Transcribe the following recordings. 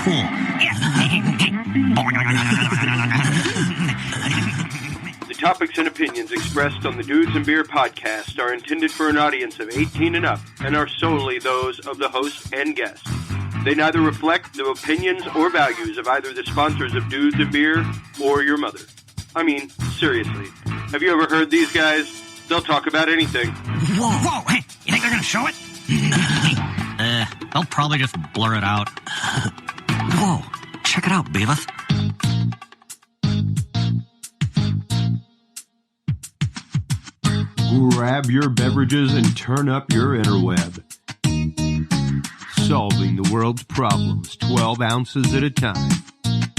cool. The topics and opinions expressed on the Dudes and Beer podcast are intended for an audience of 18 and up and are solely those of the host and guests. They neither reflect the opinions or values of either the sponsors of Dudes and Beer or your mother. I mean, seriously. Have you ever heard these guys? They'll talk about anything. Whoa, hey, you think they're gonna show it? They'll probably just blur it out. Whoa, check it out, Beavis. Grab your beverages and turn up your interweb. Solving the world's problems 12 ounces at a time.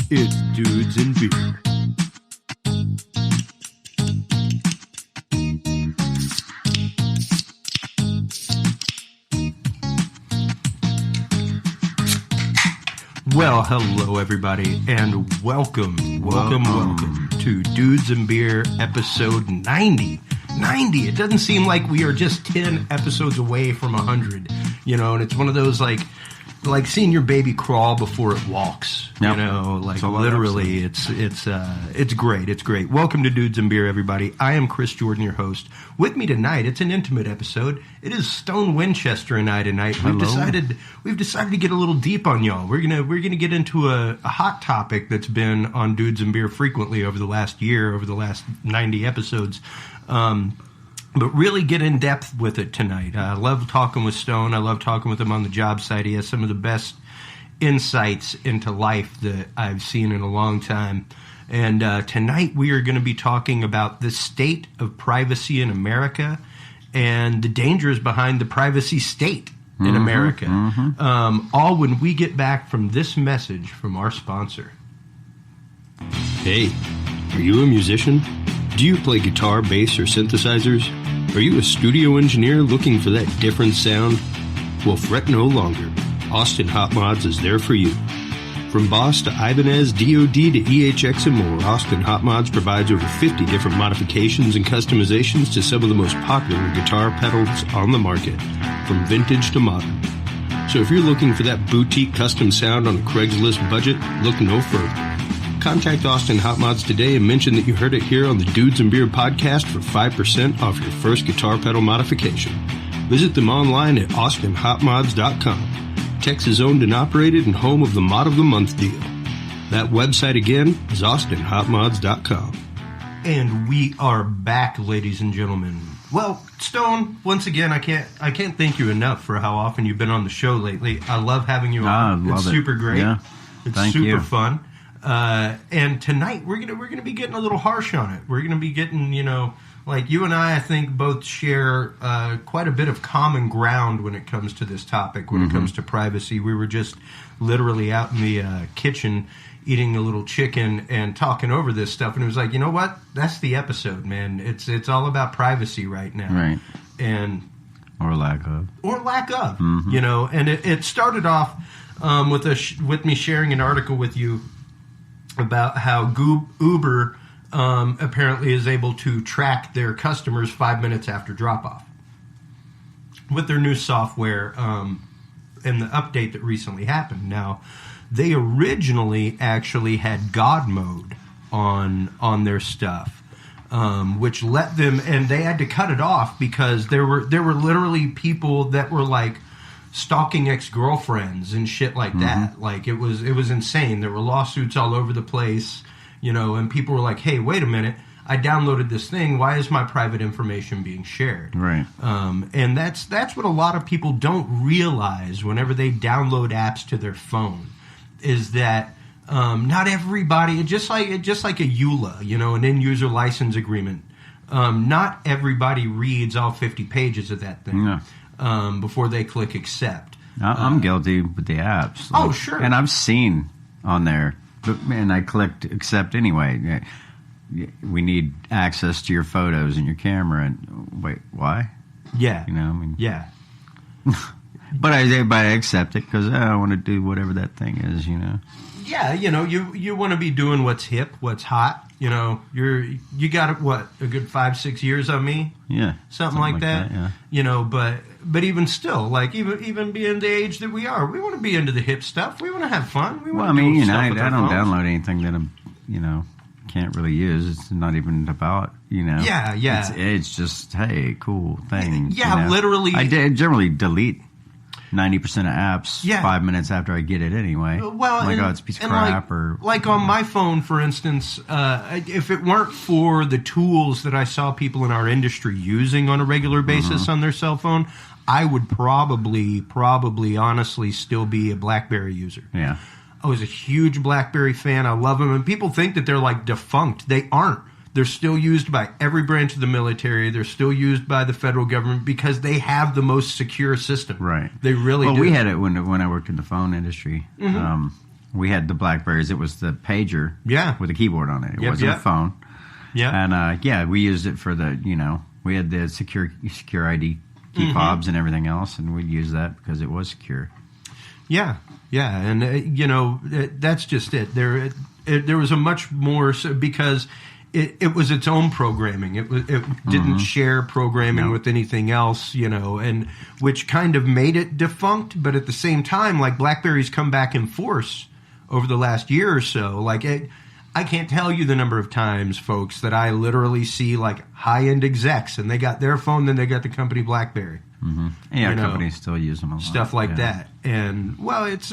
It's Dudes and Beer. Well, hello everybody, and welcome to Dudes and Beer episode 90. 90! It doesn't seem like we are just 10 episodes away from 100, you know, and it's one of those like seeing your baby crawl before it walks, yep. You know, like literally, it's great, it's great. Welcome to Dudes and Beer, everybody. I am Chris Jordan, your host. With me tonight, it's an intimate episode. It is Stone Winchester and I tonight. We've decided to get a little deep on y'all. We're gonna get into a hot topic that's been on Dudes and Beer frequently over the last year, over the last 90 episodes. But really get in depth with it tonight. I love talking with Stone. I love talking with him on the job site. He has some of the best insights into life that I've seen in a long time. And tonight we are going to be talking about the state of privacy in America and the dangers behind the privacy state in America. All when we get back from this message from our sponsor. Hey, are you a musician? Do you play guitar, bass, or synthesizers? Are you a studio engineer looking for that different sound? Well, fret no longer. Austin Hot Mods is there for you. From Boss to Ibanez, DoD to EHX and more, Austin Hot Mods provides over 50 different modifications and customizations to some of the most popular guitar pedals on the market, from vintage to modern. So if you're looking for that boutique custom sound on a Craigslist budget, look no further. Contact Austin Hot Mods today and mention that you heard it here on the Dudes and Beer podcast for 5% off your first guitar pedal modification. Visit them online at austinhotmods.com. Texas owned and operated and home of the Mod of the Month deal. That website again is austinhotmods.com. And we are back, ladies and gentlemen. Well, Stone, once again, I can't thank you enough for how often you've been on the show lately. I love having you on. It's super great. Yeah. It's super fun. And tonight we're gonna be getting a little harsh on it. We're gonna be getting, you know, like you and I think both share quite a bit of common ground when it comes to this topic. When it comes to privacy, we were just literally out in the kitchen eating a little chicken and talking over this stuff, and it was like, you know what? That's the episode, man. It's all about privacy right now, right? And or lack of, you know. And it started off with me sharing an article with you about how Uber apparently is able to track their customers 5 minutes after drop-off with their new software and the update that recently happened. Now, they originally actually had God mode on their stuff, which let them, and they had to cut it off because there were literally people that were like stalking ex-girlfriends and shit like that. Like it was insane. There were lawsuits all over the place, you know, and people were like, hey, wait a minute, I downloaded this thing, why is my private information being shared? Right. And that's what a lot of people don't realize whenever they download apps to their phone, is that not everybody, just like a EULA, you know, an end user license agreement, not everybody reads all 50 pages of that thing. No. Before they click accept. I'm guilty with the apps. Oh, sure. And I've seen on there, and I clicked accept anyway. We need access to your photos and your camera. And wait, why? Yeah. You know, I mean. Yeah. But I accept it because I want to do whatever that thing is, you know. Yeah, you want to be doing what's hip, what's hot. You got a good 5-6 years on me. Yeah, something like that. Yeah. But even still, like even being the age that we are, we want to be into the hip stuff. We want to have fun. We want I to don't download anything that I'm, can't really use. It's not even about, Yeah. It's just, hey, cool thing. Yeah, literally. I generally delete 90% of apps 5 minutes after I get it anyway. Well, it's a piece of crap. Like on my phone, for instance, if it weren't for the tools that I saw people in our industry using on a regular basis on their cell phone, I would probably, honestly, still be a BlackBerry user. Yeah. I was a huge BlackBerry fan. I love them. And people think that they're like defunct. They aren't. They're still used by every branch of the military. They're still used by the federal government because they have the most secure system. Right. They really do. Well, we had it when I worked in the phone industry. We had the BlackBerries. It was the pager with a keyboard on it. It wasn't a phone. Yeah. And, we used it for we had the secure ID key fobs and everything else, and we'd use that because it was secure. Yeah. Yeah, and that's just it. There was a much more because it was its own programming. It didn't share programming with anything else, and which kind of made it defunct. But at the same time, like BlackBerry's come back in force over the last year or so. Like I can't tell you the number of times, folks, that I literally see like high-end execs, and they got their phone, then they got the company BlackBerry. Yeah, companies still use them a lot. Stuff like that. And, well, it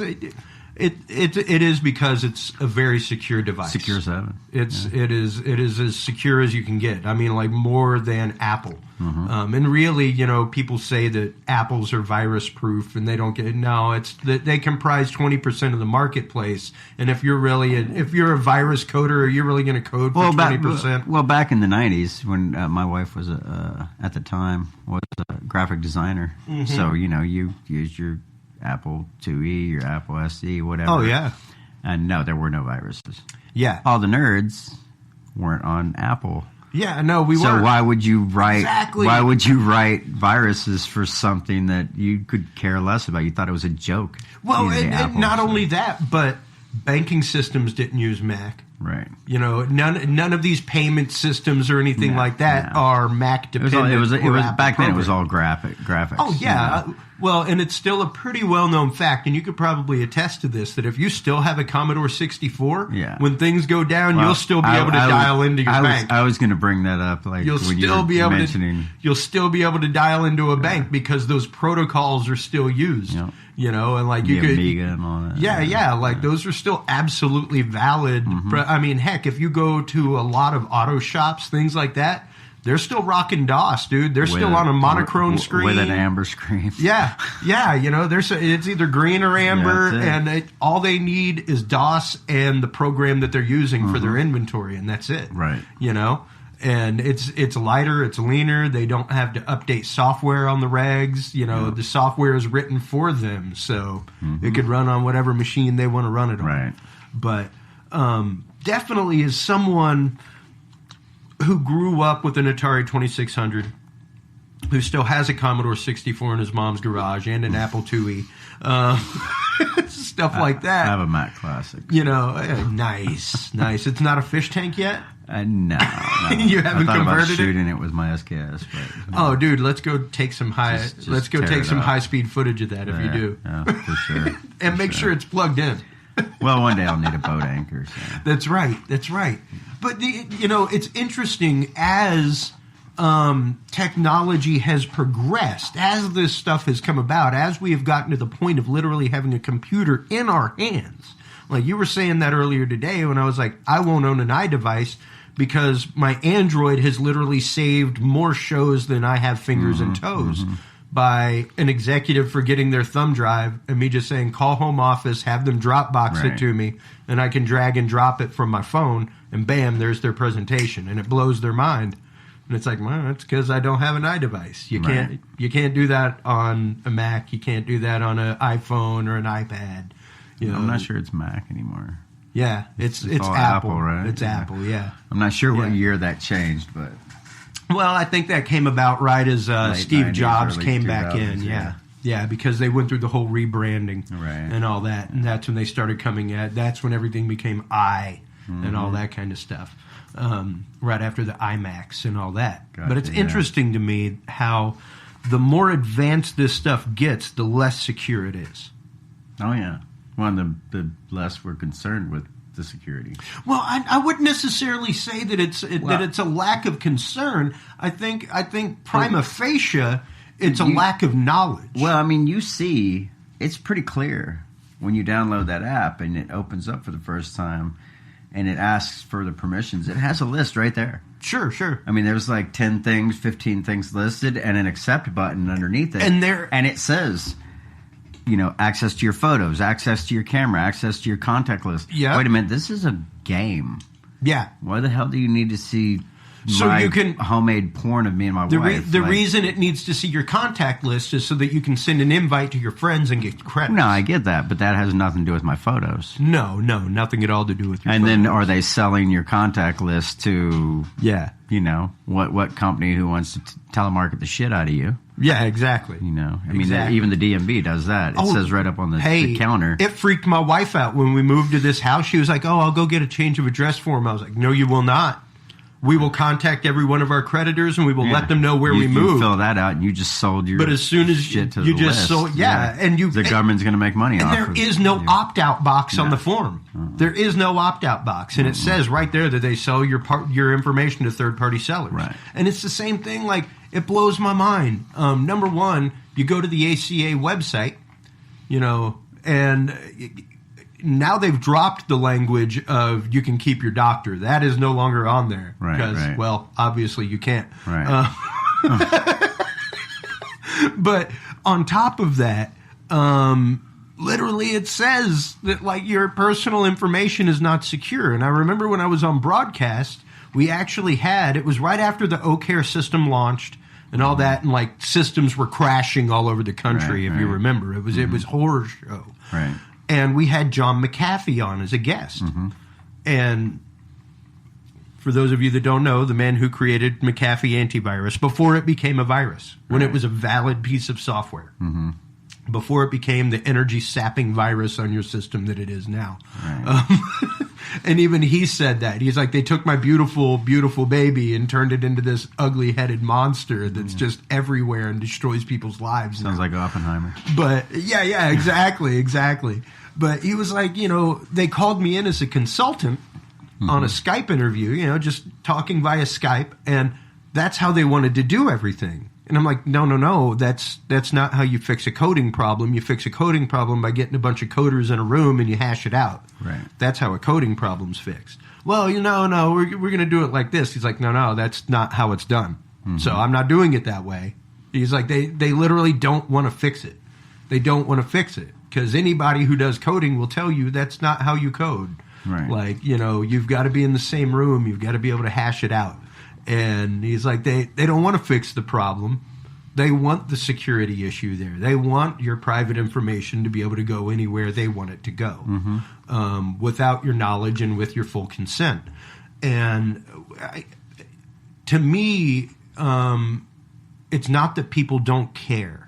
is because it's a very secure device. Secure 7. It is as secure as you can get. I mean, like more than Apple. And really, people say that Apples are virus proof and they don't get it. No, it's that they comprise 20% of the marketplace. And if you're a virus coder, you're really going to code for 20%. Back in the 90s when my wife was at the time was a graphic designer. So, you use your Apple IIe, your Apple SE, whatever. Oh, yeah. And no, there were no viruses. Yeah. All the nerds weren't on Apple. Yeah, no, we weren't. So why would you write? Exactly. Why would you write viruses for something that you could care less about? You thought it was a joke. Well, and not only that, but banking systems didn't use Mac. Right. None of these payment systems or anything like that are Mac dependent. It was back then. It was all graphics. Oh yeah. Well, and it's still a pretty well-known fact, and you could probably attest to this, that if you still have a Commodore 64, when things go down, you'll still be able to dial into your bank. I was going to bring that up. You'll still be able to dial into a bank because those protocols are still used. Yeah. And like you could Amiga and all that. Yeah. Those are still absolutely valid. I mean, heck, if you go to a lot of auto shops, things like that, they're still rocking DOS, dude. They're still on a monochrome screen with an amber screen. Yeah. It's either green or amber, and all they need is DOS and the program that they're using for their inventory, and that's it. Right. And it's lighter, it's leaner. They don't have to update software on the regs. The software is written for them, so it could run on whatever machine they want to run it on. Right. But definitely as someone who grew up with an Atari 2600, who still has a Commodore 64 in his mom's garage and an Apple IIe, stuff like that. I have a Mac Classic. Nice. It's not a fish tank yet? No. You haven't I thought converted about it? shooting it with my SKS. But, Oh, dude, let's go take some high-speed footage of that if you do. Yeah, for sure. And make sure it's plugged in. Well, one day I'll need a boat anchor. So. That's right. But, it's interesting as technology has progressed, as this stuff has come about, as we have gotten to the point of literally having a computer in our hands. Like you were saying that earlier today when I was like, I won't own an iDevice because my Android has literally saved more shows than I have fingers and toes. By an executive forgetting their thumb drive and me just saying, call home office, have them Dropbox it to me, and I can drag and drop it from my phone, and bam, there's their presentation, and it blows their mind. And it's like, well, it's because I don't have an iDevice. You can't do that on a Mac. You can't do that on an iPhone or an iPad. I'm not sure it's Mac anymore. Yeah, it's Apple, right? It's Apple, yeah. I'm not sure what year that changed, but... Well, I think that came about right as Steve Jobs came back in. Yeah, because they went through the whole rebranding and all that. And that's when they started coming at, that's when everything became and all that kind of stuff. Right after the IMAX and all that. Gotcha, but it's interesting to me how the more advanced this stuff gets, the less secure it is. Oh, yeah. Well, the less we're concerned with the security. Well, I wouldn't necessarily say that it's a lack of concern. I think prima facie, it's a lack of knowledge. Well, I mean, you see, it's pretty clear when you download that app and it opens up for the first time and it asks for the permissions. It has a list right there. Sure. I mean, there's like 10 things, 15 things listed, and an accept button underneath it. And it says, access to your photos, access to your camera, access to your contact list. Yeah. Wait a minute, this is a game. Yeah. Why the hell do you need to see homemade porn of me and my wife? The reason it needs to see your contact list is so that you can send an invite to your friends and get credit. No, I get that, but that has nothing to do with my photos. No, nothing at all to do with your photos. And then are they selling your contact list to, what company who wants to telemarket the shit out of you? Yeah, exactly. I mean, even the DMV does that. It says right up on the counter. It freaked my wife out when we moved to this house. She was like, "Oh, I'll go get a change of address form." I was like, "No, you will not. We will contact every one of our creditors and we will let them know where we moved." You fill that out and you just sold your. But as soon as shit to you the just list, sold, and the government's going to make money off. And there is no opt-out box on the form. There is no opt-out box, and it says right there that they sell your information to third-party sellers. Right. And it's the same thing. Like, it blows my mind. Number one, you go to the ACA website, and now they've dropped the language of you can keep your doctor. That is no longer on there. Because, well, obviously you can't. Right. But on top of that, literally it says that, like, your personal information is not secure. And I remember when I was on broadcast, we actually it was right after the OCare system launched and all that, and like systems were crashing all over the country, if you remember. It was horror show. Right. And we had John McAfee on as a guest. And for those of you that don't know, the man who created McAfee Antivirus, before it became a virus, when it was a valid piece of software, before it became the energy-sapping virus on your system that it is now. And even he said that. He's like, they took my beautiful, beautiful baby and turned it into this ugly-headed monster that's just everywhere and destroys people's lives. Sounds like Oppenheimer. But, yeah, exactly. But he was like, they called me in as a consultant on a Skype interview, just talking via Skype, and that's how they wanted to do everything. And I'm like, no, that's not how you fix a coding problem. You fix a coding problem by getting a bunch of coders in a room and you hash it out. Right. That's how a coding problem's fixed. Well, no, we're going to do it like this. He's like, no, that's not how it's done. So I'm not doing it that way. He's like, they literally don't want to fix it. They don't want to fix it because anybody who does coding will tell you that's not how you code. Right. Like, you've got to be in the same room. You've got to be able to hash it out. And he's like, they don't want to fix the problem. They want the security issue there. They want your private information to be able to go anywhere they want it to go without your knowledge and with your full consent. And to me, it's not that people don't care.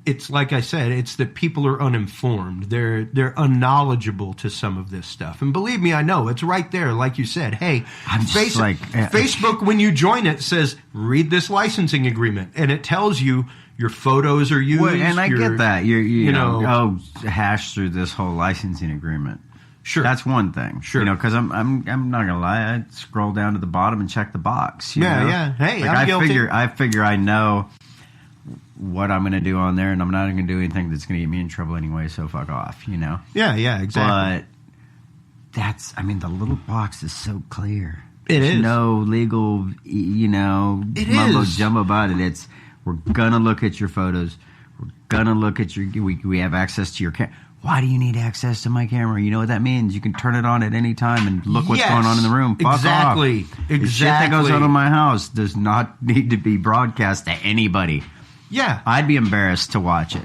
It's like I said, it's that people are uninformed. They're unknowledgeable to some of this stuff. And believe me, I know. It's right there, like you said. Hey, Facebook, when you join it, says, read this licensing agreement. And it tells you your photos are used. Well, and I get that. You know, hash through this whole licensing agreement. Sure. That's one thing. Sure. Because I'm not gonna lie, I scroll down to the bottom and check the box. You know? Yeah. Hey, like, I'm guilty. I figure I know what I'm going to do on there, and I'm not going to do anything that's going to get me in trouble anyway, so fuck off, Yeah, exactly. But the little box is so clear. There's no legal, mumbo-jumbo about it. We're going to look at your photos. We're going to look at we have access to your camera. Why do you need access to my camera? You know what that means? You can turn it on at any time and look what's going on in the room. Fuck exactly. off. The shit that goes on in my house does not need to be broadcast to anybody. Yeah, I'd be embarrassed to watch it.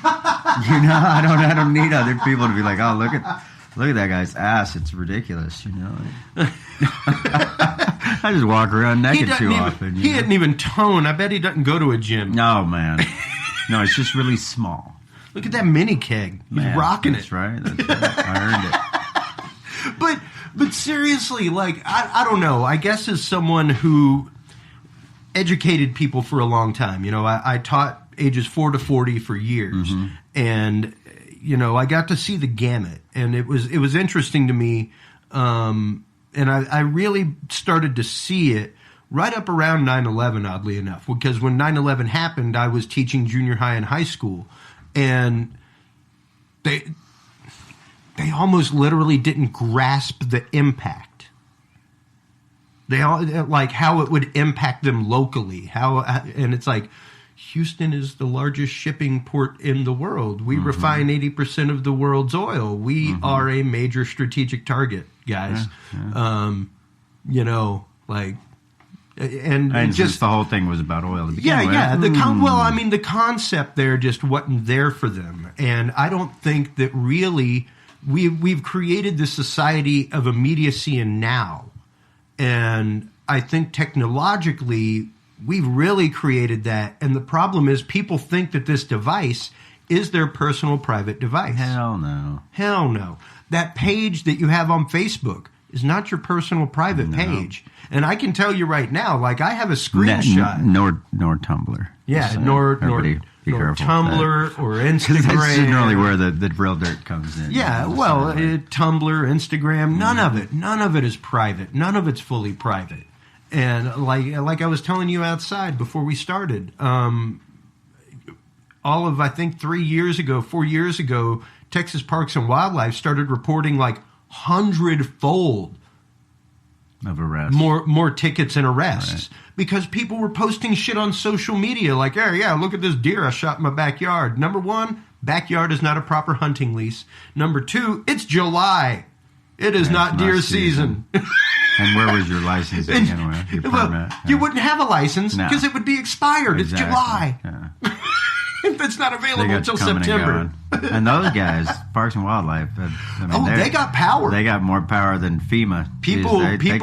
I don't need other people to be like, oh, look at that guy's ass. It's ridiculous, I just walk around naked too often. He didn't even tone. I bet he doesn't go to a gym. No, man. No, it's just really small. Look at that mini keg. He's rocking it. That's right. I earned it. But seriously, like, I don't know. I guess as someone who educated people for a long time, you know, I taught ages 4 to 40 for years. Mm-hmm. And, you know, I got to see the gamut. And it was interesting to me. And I really started to see it right up around 9/11, oddly enough. Because when 9/11 happened, I was teaching junior high and high school. And they almost literally didn't grasp the impact. They all, like, how it would impact them locally. And it's like, Houston is the largest shipping port in the world. We refine 80% of the world's oil. We are a major strategic target, guys. Yeah. You know, like, and just the whole thing was about oil to begin with. Yeah. The concept there just wasn't there for them. And I don't think that really we've created this society of immediacy and now. And I think technologically we've really created that. And the problem is people think that this device is their personal private device. Hell no. Hell no. That page that you have on Facebook is not your personal private page. And I can tell you right now, like, I have a screenshot. Nor Tumblr. Yeah, nor Tumblr or Instagram. That's generally where the real dirt comes in. Yeah, well, Tumblr, Instagram, none of it is private. None of it's fully private. And like I was telling you outside before we started, all of, I think, 4 years ago, Texas Parks and Wildlife started reporting like 100-fold of arrests, more tickets and arrests, because people were posting shit on social media like, hey, yeah, look at this deer I shot in my backyard. Number one, backyard is not a proper hunting lease. Number two, it's July. It is not deer season. And where was your license anyway? Your permit? You wouldn't have a license because it would be expired. Exactly. It's July. Yeah. It's not available until September. And those guys, Parks and Wildlife, they got power. They got more power than FEMA. People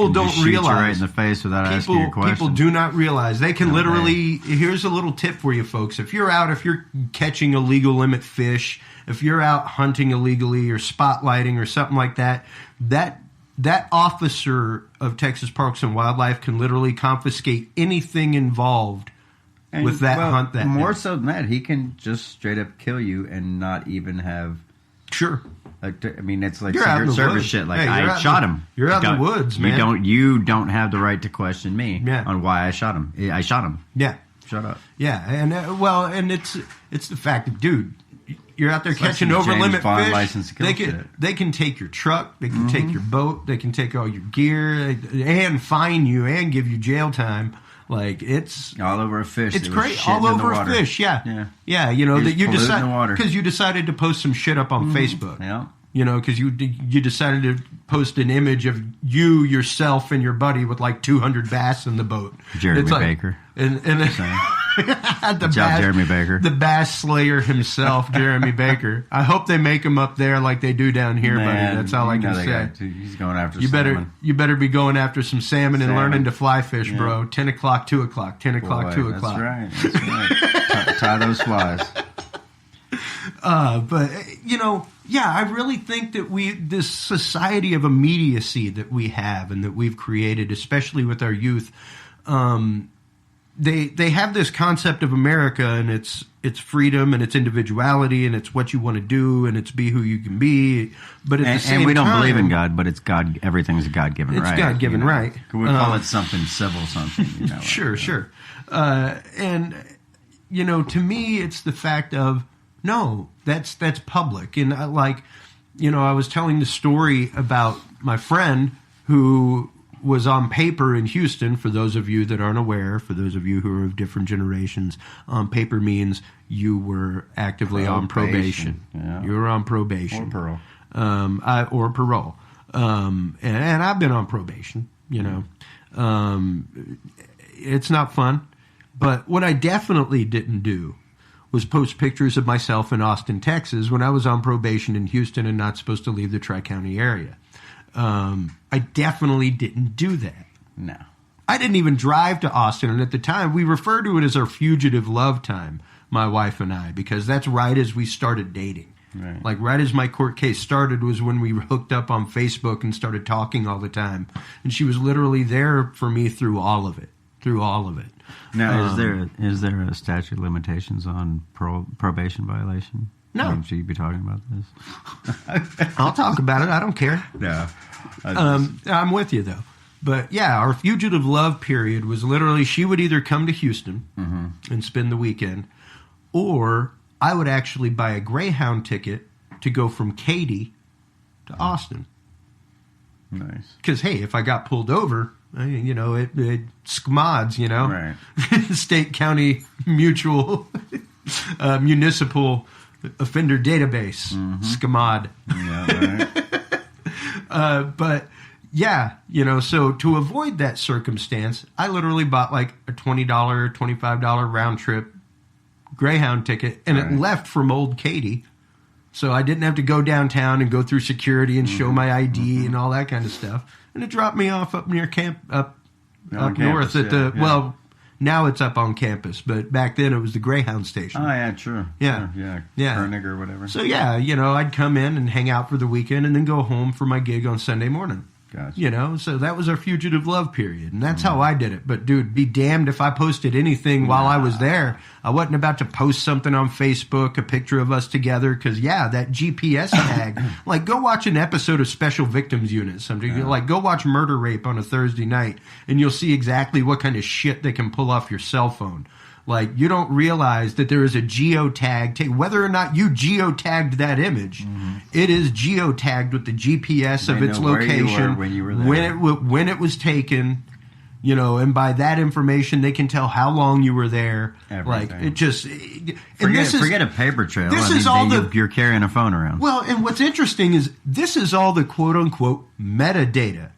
don't realize. You right in the face without asking you a question. People do not realize. They can literally. Here's a little tip for you folks. If you're catching illegal limit fish, if you're out hunting illegally or spotlighting or something like that, that officer of Texas Parks and Wildlife can literally confiscate anything involved with that hunt. That more so than that, he can just straight up kill you and not even have. Sure. I mean, it's like Secret Service shit. Like, I shot him. You're out in the woods, man. You don't have the right to question me on why I shot him. I shot him. Yeah. Shut up. Yeah, and and it's the fact that, dude, you're out there catching over limit fish. They can take your truck. They can take your boat. They can take all your gear and fine you and give you jail time. Like, it's all over a fish. It's great. All over a fish. Yeah. You know that you decided because you decided to post some shit up on Facebook. Yeah. You know, because you decided to post an image of you, yourself, and your buddy with like 200 bass in the boat. Jeremy Baker. And Good job, Jeremy Baker. The bass slayer himself, Jeremy Baker. I hope they make him up there like they do down here, buddy. That's all I can say. He's going after salmon. You better be going after some salmon and learning to fly fish, bro. 10 o'clock, 2 o'clock, 10 o'clock, 2 o'clock. That's right. Tie those flies. But, you know, yeah, I really think that this society of immediacy that we have and that we've created, especially with our youth, they have this concept of America and it's freedom and it's individuality and it's what you want to do and it's be who you can be. But at the same time, we don't believe in God, but it's God. Everything's a God-given right. It's God-given right. We call it something civil, something. You know, sure. And you know, to me, it's the fact of no, that's public. And I was telling the story about my friend who was on paper in Houston. For those of you that aren't aware, for those of you who are of different generations, on paper means you were actively on probation. Yeah. You were on probation. Or parole. Or parole. And I've been on probation, you know. It's not fun. But what I definitely didn't do was post pictures of myself in Austin, Texas, when I was on probation in Houston and not supposed to leave the Tri-County area. I definitely didn't do that. No. I didn't even drive to Austin. And at the time, we referred to it as our fugitive love time, my wife and I, because that's right as we started dating. Right. Like right as my court case started was when we hooked up on Facebook and started talking all the time. And she was literally there for me through all of it. Now, is there a statute of limitations on probation violation? No. Should you be talking about this? I'll talk about it. I don't care. No. I'm with you, though. But, yeah, our fugitive love period was literally she would either come to Houston and spend the weekend, or I would actually buy a Greyhound ticket to go from Katy to Austin. Nice. Because, hey, if I got pulled over, you know, it SCMODs, you know. Right. State, county, mutual, municipal offender database, SCMOD. Yeah, right. But, yeah, you know, so to avoid that circumstance, I literally bought like a $20, $25 round trip Greyhound ticket, and it left from Old Katy. So I didn't have to go downtown and go through security and show my ID and all that kind of stuff. And it dropped me off up near up north at the well, now it's up on campus, but back then it was the Greyhound station. Oh yeah, true. Yeah. Koenig or whatever. So yeah, you know, I'd come in and hang out for the weekend and then go home for my gig on Sunday morning. Gotcha. You know, so that was our fugitive love period, and that's how I did it. But dude, be damned if I posted anything while I was there. I wasn't about to post something on Facebook, a picture of us together, because that GPS tag. Like, go watch an episode of Special Victims Unit. Like, go watch Murder Rape on a Thursday night, and you'll see exactly what kind of shit they can pull off your cell phone. Like, you don't realize that there is a geotag. Whether or not you geotagged that image, it is geotagged with the GPS of its location, when you were there, when it was taken, you know, and by that information, they can tell how long you were there. Everything. Like, it just... Forget a paper trail. You're carrying a phone around. Well, and what's interesting is this is all the quote-unquote metadata.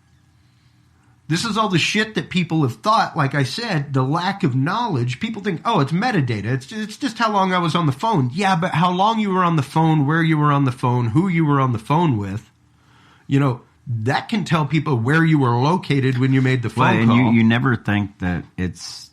This is all the shit that people have thought, like I said, the lack of knowledge. People think, oh, it's metadata. It's just how long I was on the phone. Yeah, but how long you were on the phone, where you were on the phone, who you were on the phone with, you know, that can tell people where you were located when you made the phone call. And you never think that it's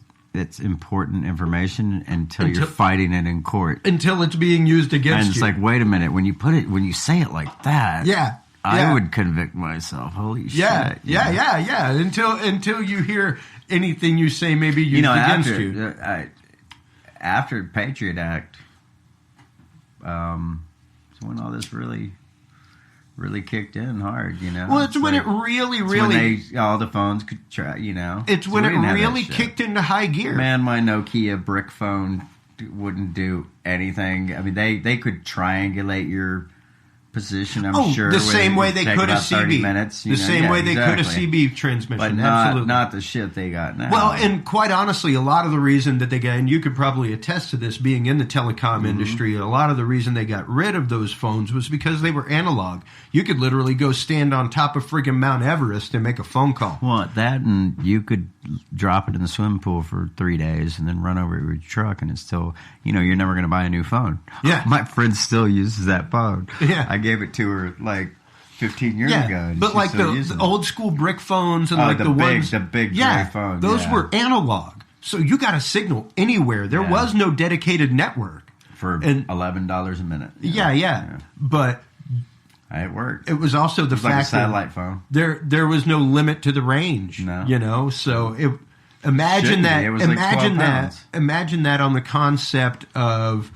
important information until you're fighting it in court. Until it's being used against you. And it's like, wait a minute, when you say it like that. Yeah. I would convict myself. Holy shit! Yeah. Until you hear anything you say, maybe used against you. After Patriot Act, it's when all this really kicked in hard. You know. Well, it's when it really. All the phones could try. You know. It's when it really kicked into high gear. Man, my Nokia brick phone wouldn't do anything. I mean, they could triangulate your position, I'm sure. The same way they could a CB. Minutes, the same way they could a CB transmission. But not the shit they got now. Well, and quite honestly, a lot of the reason that they got, and you could probably attest to this being in the telecom industry, a lot of the reason they got rid of those phones was because they were analog. You could literally go stand on top of friggin' Mount Everest and make a phone call. Well, that, and you could drop it in the swimming pool for 3 days and then run over your truck, and it's still, you know, you're never going to buy a new phone. Yeah. My friend still uses that phone. Yeah. I gave it to her like 15 years ago. But like the old school brick phones and like the ones, the big gray phones. Those were analog. So you got a signal anywhere. There was no dedicated network. For $11 a minute. Yeah. But it worked. It was also the fact like a satellite phone. There was no limit to the range. No. You know, so imagine that. It was imagine like 12 that. pounds. Imagine that on the concept of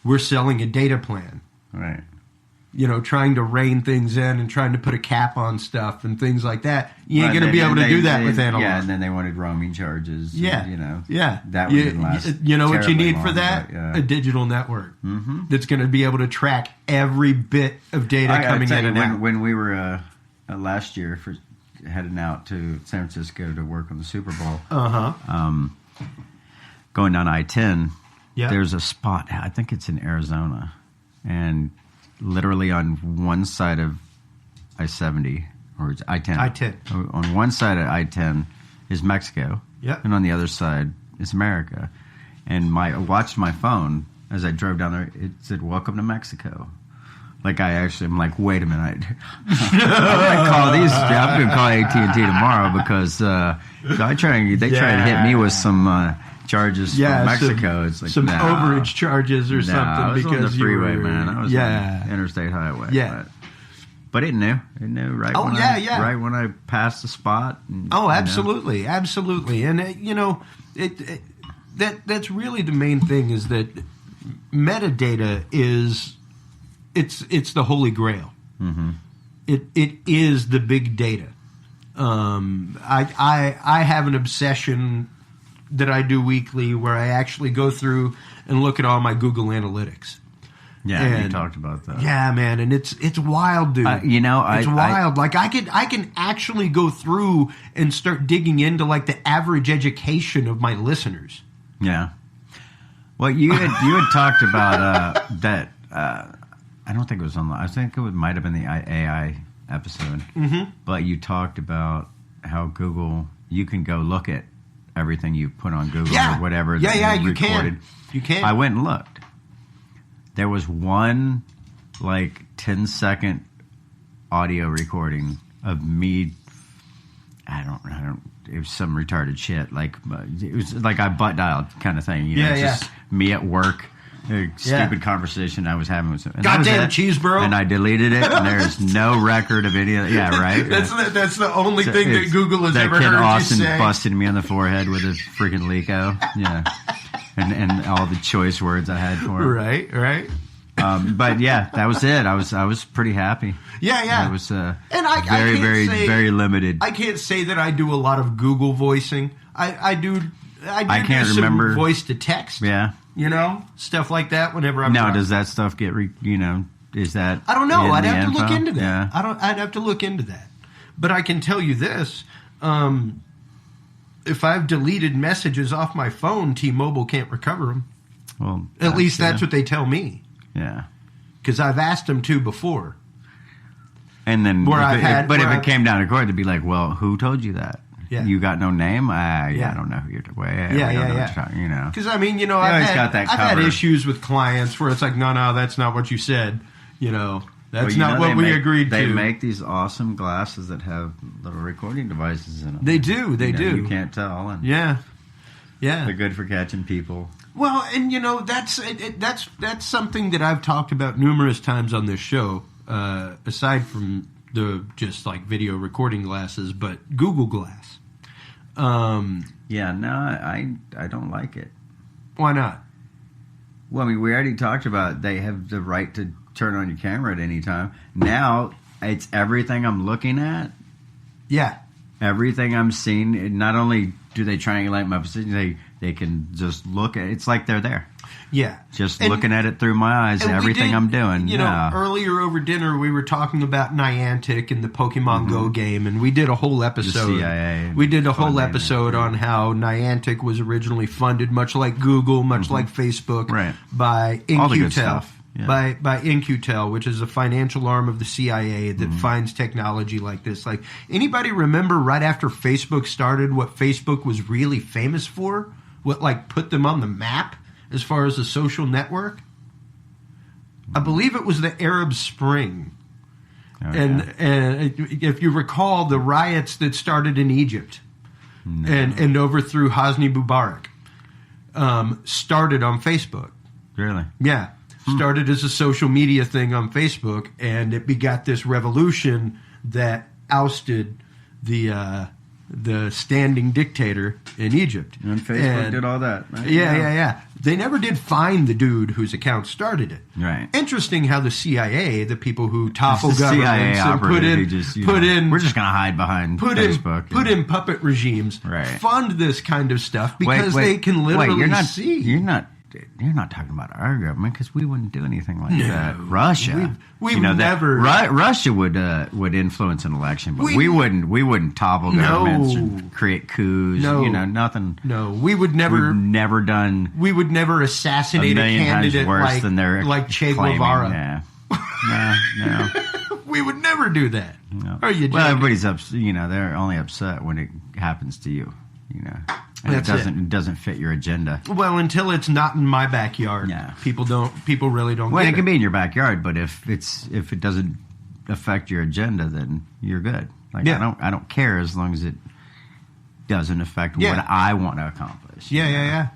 we're selling a data plan. Right. You know, trying to rein things in and trying to put a cap on stuff and things like that. You ain't going to be able to do that with analog. Yeah, and then they wanted roaming charges. Yeah. And, you know. Yeah. That didn't last. You know what you need for long, that? but, a digital network that's going to be able to track every bit of data coming in and out. When we were last year heading out to San Francisco to work on the Super Bowl, going down I-10, there's a spot, I think it's in Arizona, and literally on one side of I-70, or it's I-10. On one side of I-10 is Mexico, and on the other side is America. And I watched my phone as I drove down there. It said, "Welcome to Mexico." Like I'm like, wait a minute. I'm going to call AT&T tomorrow because they try to hit me with some charges from Mexico. It's like some overage charges or something. I was because on the freeway, man. I was on the interstate highway. Yeah. But it knew right when I passed the spot. And, absolutely. Absolutely. And, that's really the main thing is that metadata is, it's the holy grail. Mm-hmm. It is the big data. I have an obsession that I do weekly where I actually go through and look at all my Google Analytics. Yeah, you talked about that. Yeah, man, and it's wild, dude. It's wild. Like I can actually go through and start digging into like the average education of my listeners. Yeah. Well, you had talked about that. I don't think it was on. I think it might have been the AI episode. Mm-hmm. But you talked about how Google. You can go look at everything you put on Google or whatever. You recorded. You can. I went and looked. There was one, 10-second audio recording of me. I don't. It was some retarded shit. It was like I butt dialed kind of thing. Just me at work. A stupid conversation I was having with someone. Goddamn Cheeseboro. And I deleted it, and there's no record of any of it. Yeah, right? That's the only thing that Google has ever heard Austin you say. Busted me on the forehead with his freaking Lico. Yeah. And all the choice words I had for him. Right. But yeah, that was it. I was pretty happy. Yeah. It was very limited. I can't say that I do a lot of Google voicing. I can't remember some voice to text. Yeah. Stuff like that whenever I'm Now, does that stuff get is that I don't know. I'd have to look info? into that. Yeah. I'd have to look into that. But I can tell you this, if I've deleted messages off my phone, T-Mobile can't recover them. Well, at least that's what they tell me. Yeah. Because I've asked them to before. And then, if it came down to court, they'd be like, "Well, who told you that? Yeah. You got no name? I don't know who you're talking about. Because I've had issues with clients where it's like, no, that's not what you said. That's not what we agreed to. They make these awesome glasses that have little recording devices in them. They do. You can't tell. And yeah. They're good for catching people. Well, and that's something that I've talked about numerous times on this show. Aside from the just like video recording glasses, but Google Glass. I don't like it. Why not? Well, I mean, we already talked about they have the right to turn on your camera at any time. Now it's everything I'm looking at. Yeah. Everything I'm seeing. Not only do they triangulate my position, they can just look at it. It's like they're there. Yeah. Just looking at it through my eyes, everything I'm doing. Earlier over dinner, we were talking about Niantic and the Pokemon Go game, and we did a whole episode. The CIA. We did a whole episode on how Niantic was originally funded, much like Google, much like Facebook, by In-Q-Tel. All the good stuff. Yeah. By In-Q-Tel, which is a financial arm of the CIA that finds technology like this. Like, anybody remember right after Facebook started what Facebook was really famous for? What, put them on the map as far as a social network? I believe it was the Arab Spring. And if you recall, the riots that started in Egypt and overthrew Hosni Mubarak started on Facebook. Really? Yeah. Started as a social media thing on Facebook, and it begot this revolution that ousted the standing dictator in Egypt. And Facebook did all that, right? Yeah. They never did find the dude whose account started it. Right. Interesting how the CIA, the people who topple governments and put in, we're just going to hide behind Facebook. Put in puppet regimes, fund this kind of stuff because they can literally see. You're not talking about our government because we wouldn't do anything like that. Russia, we've never. Russia would influence an election, but we wouldn't. We wouldn't topple governments or create coups. Nothing. No, we would never. We've never done. We would never assassinate a candidate like Che Guevara. Yeah. No. We would never do that. No. Are you joking? Well, everybody's upset. They're only upset when it happens to you. And it doesn't fit your agenda. Well, until it's not in my backyard, people really don't. Well, get it can be in your backyard, but if it doesn't affect your agenda, then you're good. Like I don't care as long as it doesn't affect what I want to accomplish. Yeah.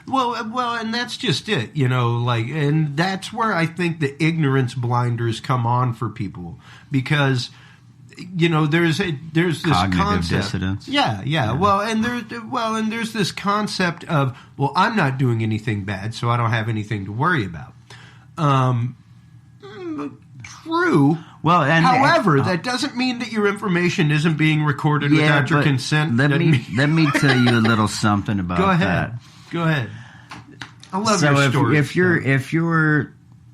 Well, and that's just it, and that's where I think the ignorance blinders come on for people, because there's this cognitive concept. Dissonance. Yeah. Well, and there's this concept of, well, I'm not doing anything bad, so I don't have anything to worry about. True. Well, however, that doesn't mean that your information isn't being recorded without your consent. Let me tell you a little something about that. Go ahead. I love your story. If you're,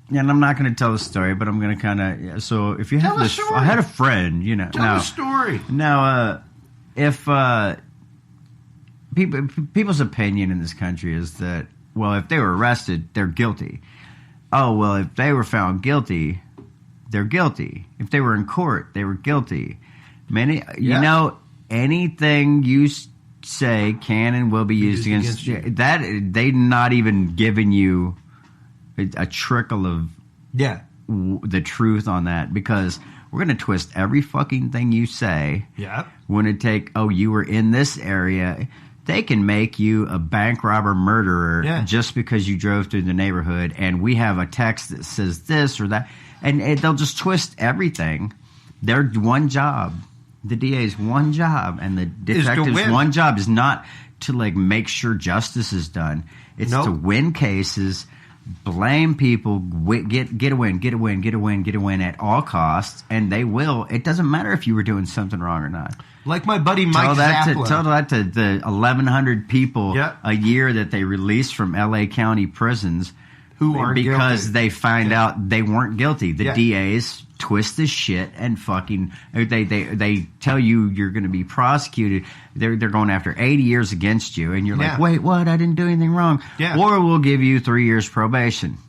and I'm not going to tell the story, but I'm going to kind of. So if you have this, I had a friend, Tell a story. Now, if people's opinion in this country is that, well, if they were arrested, they're guilty. Oh, well, if they were found guilty, they're guilty. If they were in court, they were guilty. Anything you say can and will be used against you. That they not even giving you a trickle of the truth on that, because we're going to twist every fucking thing you say. Yeah. We're going to take, you were in this area. They can make you a bank robber murderer just because you drove through the neighborhood, and we have a text that says this or that, and they'll just twist everything. Their one job, the DA's one job, and the detective's one job is not to make sure justice is done. It's to win cases, blame people, get a win at all costs, and they will. It doesn't matter if you were doing something wrong or not. Like my buddy Mike Zappala. Tell that to the 1,100 people a year that they release from L.A. County prisons who are because guilty. They find out they weren't guilty. The DAs twist this shit and fucking they tell you you're going to be prosecuted. They're going after 80 years against you, and you're like, wait, what? I didn't do anything wrong. Yeah. Or we'll give you 3 years probation.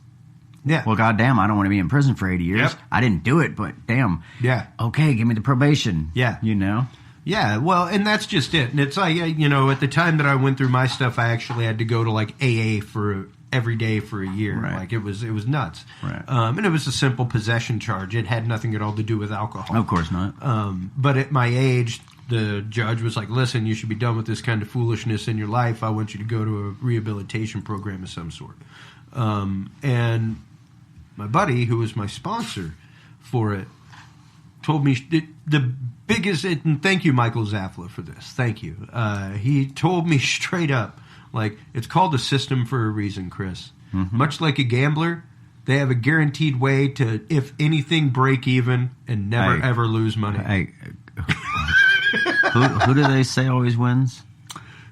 Yeah. Well, goddamn, I don't want to be in prison for 80 years. Yep. I didn't do it, but damn. Yeah. Okay, give me the probation. Yeah. Yeah, well, and that's just it. And it's like, at the time that I went through my stuff, I actually had to go to AA for every day for a year. Right. Like it was nuts. Right. And it was a simple possession charge. It had nothing at all to do with alcohol. Of course not. But at my age, the judge was like, listen, you should be done with this kind of foolishness in your life. I want you to go to a rehabilitation program of some sort. And my buddy, who was my sponsor for it, told me the biggest, and thank you, Michael Zappala, for this. Thank you. He told me straight up, it's called a system for a reason, Chris. Mm-hmm. Much like a gambler, they have a guaranteed way to, if anything, break even and never ever lose money. Who do they say always wins?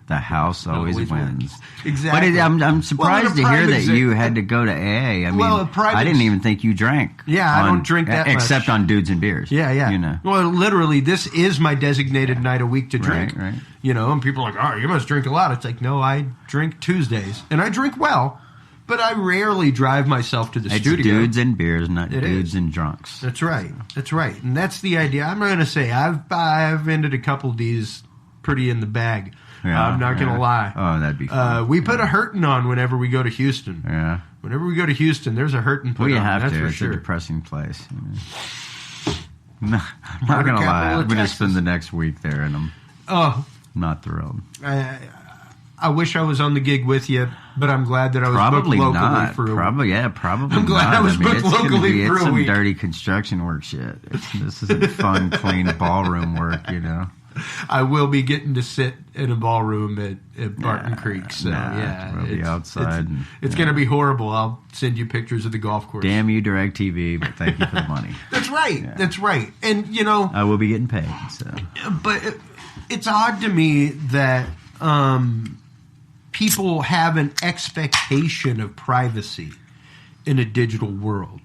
The house always wins. Exactly. But I'm surprised to hear that you had to go to AA. I mean, I didn't even think you drank. Yeah, I don't drink that much. Except on Dudes and Beers. Yeah. Well, literally, this is my designated night a week to drink. Right. And people are like, you must drink a lot. It's like, no, I drink Tuesdays. And I drink well, but I rarely drive myself to the studio. It's Dudes and Beers, not Dudes and Drunks. That's right. And that's the idea. I'm going to say I've ended a couple of these pretty in the bag. Yeah, I'm not going to lie. Oh, that'd be fun. We put a hurtin' on whenever we go to Houston. Yeah. Whenever we go to Houston, there's a hurtin' put on. Well, you have that's to. for It's sure. a depressing place. No, I'm not going to lie. I'm going to spend the next week there, and I'm not thrilled. I wish I was on the gig with you, but I'm glad that I was probably booked locally not. for a week. Probably I'm glad not. I was booked locally for a week. It's some dirty construction work shit. This isn't fun, clean ballroom work, I will be getting to sit in a ballroom at Barton Creek. So, we'll be outside. It's going to be horrible. I'll send you pictures of the golf course. Damn you, DirecTV, but thank you for the money. That's right. Yeah. That's right. And, I will be getting paid. So, but it's odd to me that people have an expectation of privacy in a digital world.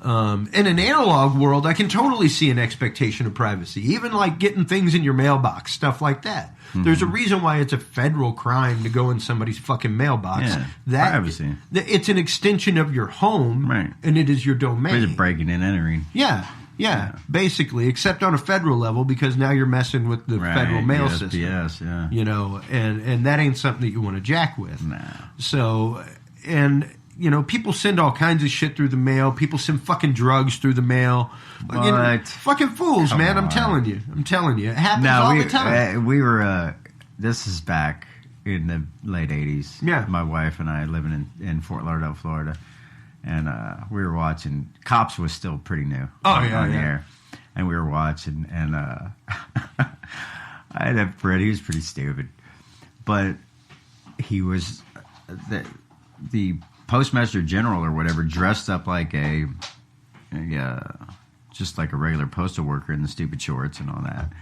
In an analog world, I can totally see an expectation of privacy, even like getting things in your mailbox, stuff like that. Mm-hmm. There's a reason why it's a federal crime to go in somebody's fucking mailbox. Yeah, privacy. It's an extension of your home, right? And it is your domain. It's breaking and entering. Yeah, Yeah, basically, except on a federal level, because now you're messing with the federal mail system. Yes, yeah. You know, and that ain't something that you want to jack with. No. So, and, you know, people send all kinds of shit through the mail. People send fucking drugs through the mail. What? You know, fucking fools, man. I'm telling you. It happens all the time. We were, this is back in the late 80s. Yeah. My wife and I living in Fort Lauderdale, Florida. And we were watching. Cops was still pretty new. On the air, and we were watching. And I had a friend. He was pretty stupid, but he was the postmaster general or whatever, dressed up like just like a regular postal worker in the stupid shorts and all that.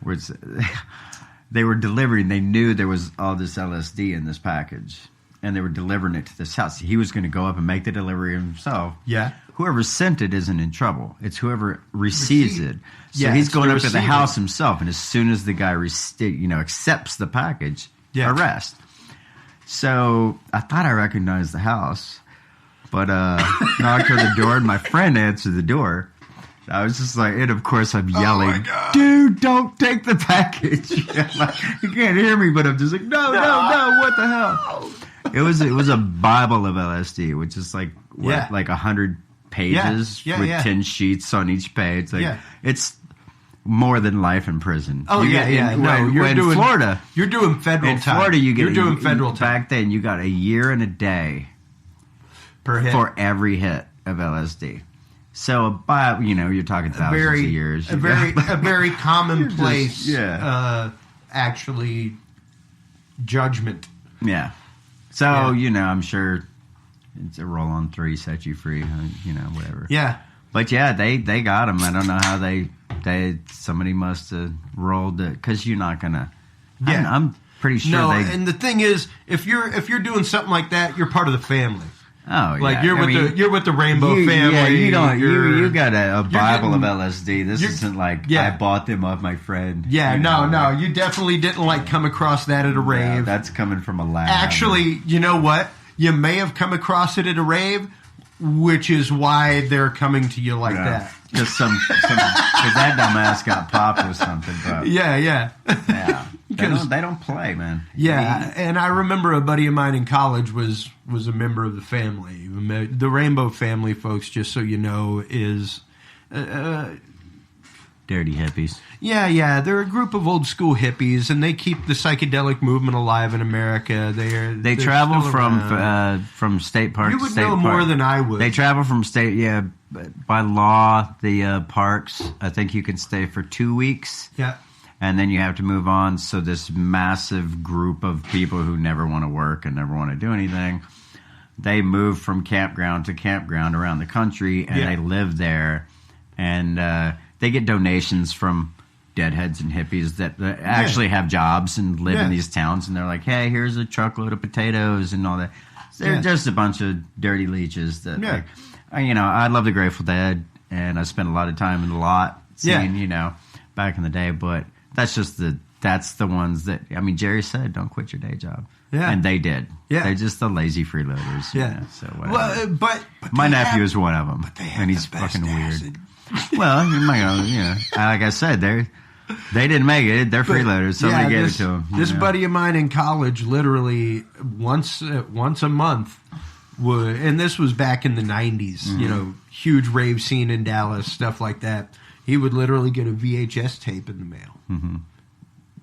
Which they were delivering. They knew there was all this LSD in this package. And they were delivering it to this house. He was going to go up and make the delivery himself. Yeah. Whoever sent it isn't in trouble. It's whoever receives it. So he's going up to the house himself. And as soon as the guy accepts the package, arrest. So I thought I recognized the house. But knocked on the door, and my friend answered the door. I was just like, and of course I'm yelling, dude, don't take the package. You can't hear me, but I'm just like, no, what the hell? It was a Bible of LSD, which is like 100 pages with 10 sheets on each page. It's more than life in prison. Oh, in Florida, you're doing federal time. In Florida, you're doing federal time. Back then, you got a year and a day per hit for every hit of LSD. So, you're talking thousands of years. A very commonplace, actually, judgment. Yeah. So, I'm sure it's a roll-on 3 set you free, whatever. Yeah. But, they got him. I don't know how somebody must have rolled it, because you're not going to. Yeah. I'm pretty sure and the thing is, if you're doing something like that, you're part of the family. Oh, yeah. Like you're with the Rainbow family. Yeah, you got a Bible of LSD. This isn't like I bought them off my friend. Yeah, no, you definitely didn't come across that at a rave. Yeah, that's coming from a lab. Actually, you know what? You may have come across it at a rave, which is why they're coming to you like that. Because that dumbass got popped with something. But yeah. They don't play, man. Yeah, and I remember a buddy of mine in college was a member of the family. The Rainbow family, folks, just so you know, is dirty hippies. Yeah, they're a group of old school hippies, and they keep the psychedelic movement alive in America. They travel from state parks. You would know more than I would. They travel from state. Yeah, by law, the parks. I think you can stay for 2 weeks. Yeah. And then you have to move on. So this massive group of people who never want to work and never want to do anything, they move from campground to campground around the country, and they live there. And they get donations from deadheads and hippies that actually have jobs and live in these towns. And they're like, hey, here's a truckload of potatoes and all that. So they're just a bunch of dirty leeches that, I love the Grateful Dead, and I spent a lot of time in the lot seeing, back in the day, but that's the ones that, Jerry said, don't quit your day job. Yeah. And they did. Yeah. They're just the lazy freeloaders. Yeah. So whatever. Well, but my nephew is one of them. But they have and he's the best fucking acid. Weird. Well, like I said, they didn't make it. They're freeloaders. Somebody gave it to them. This buddy of mine in college, literally once a month, and this was back in the 90s, huge rave scene in Dallas, stuff like that. He would literally get a VHS tape in the mail. Mm-hmm.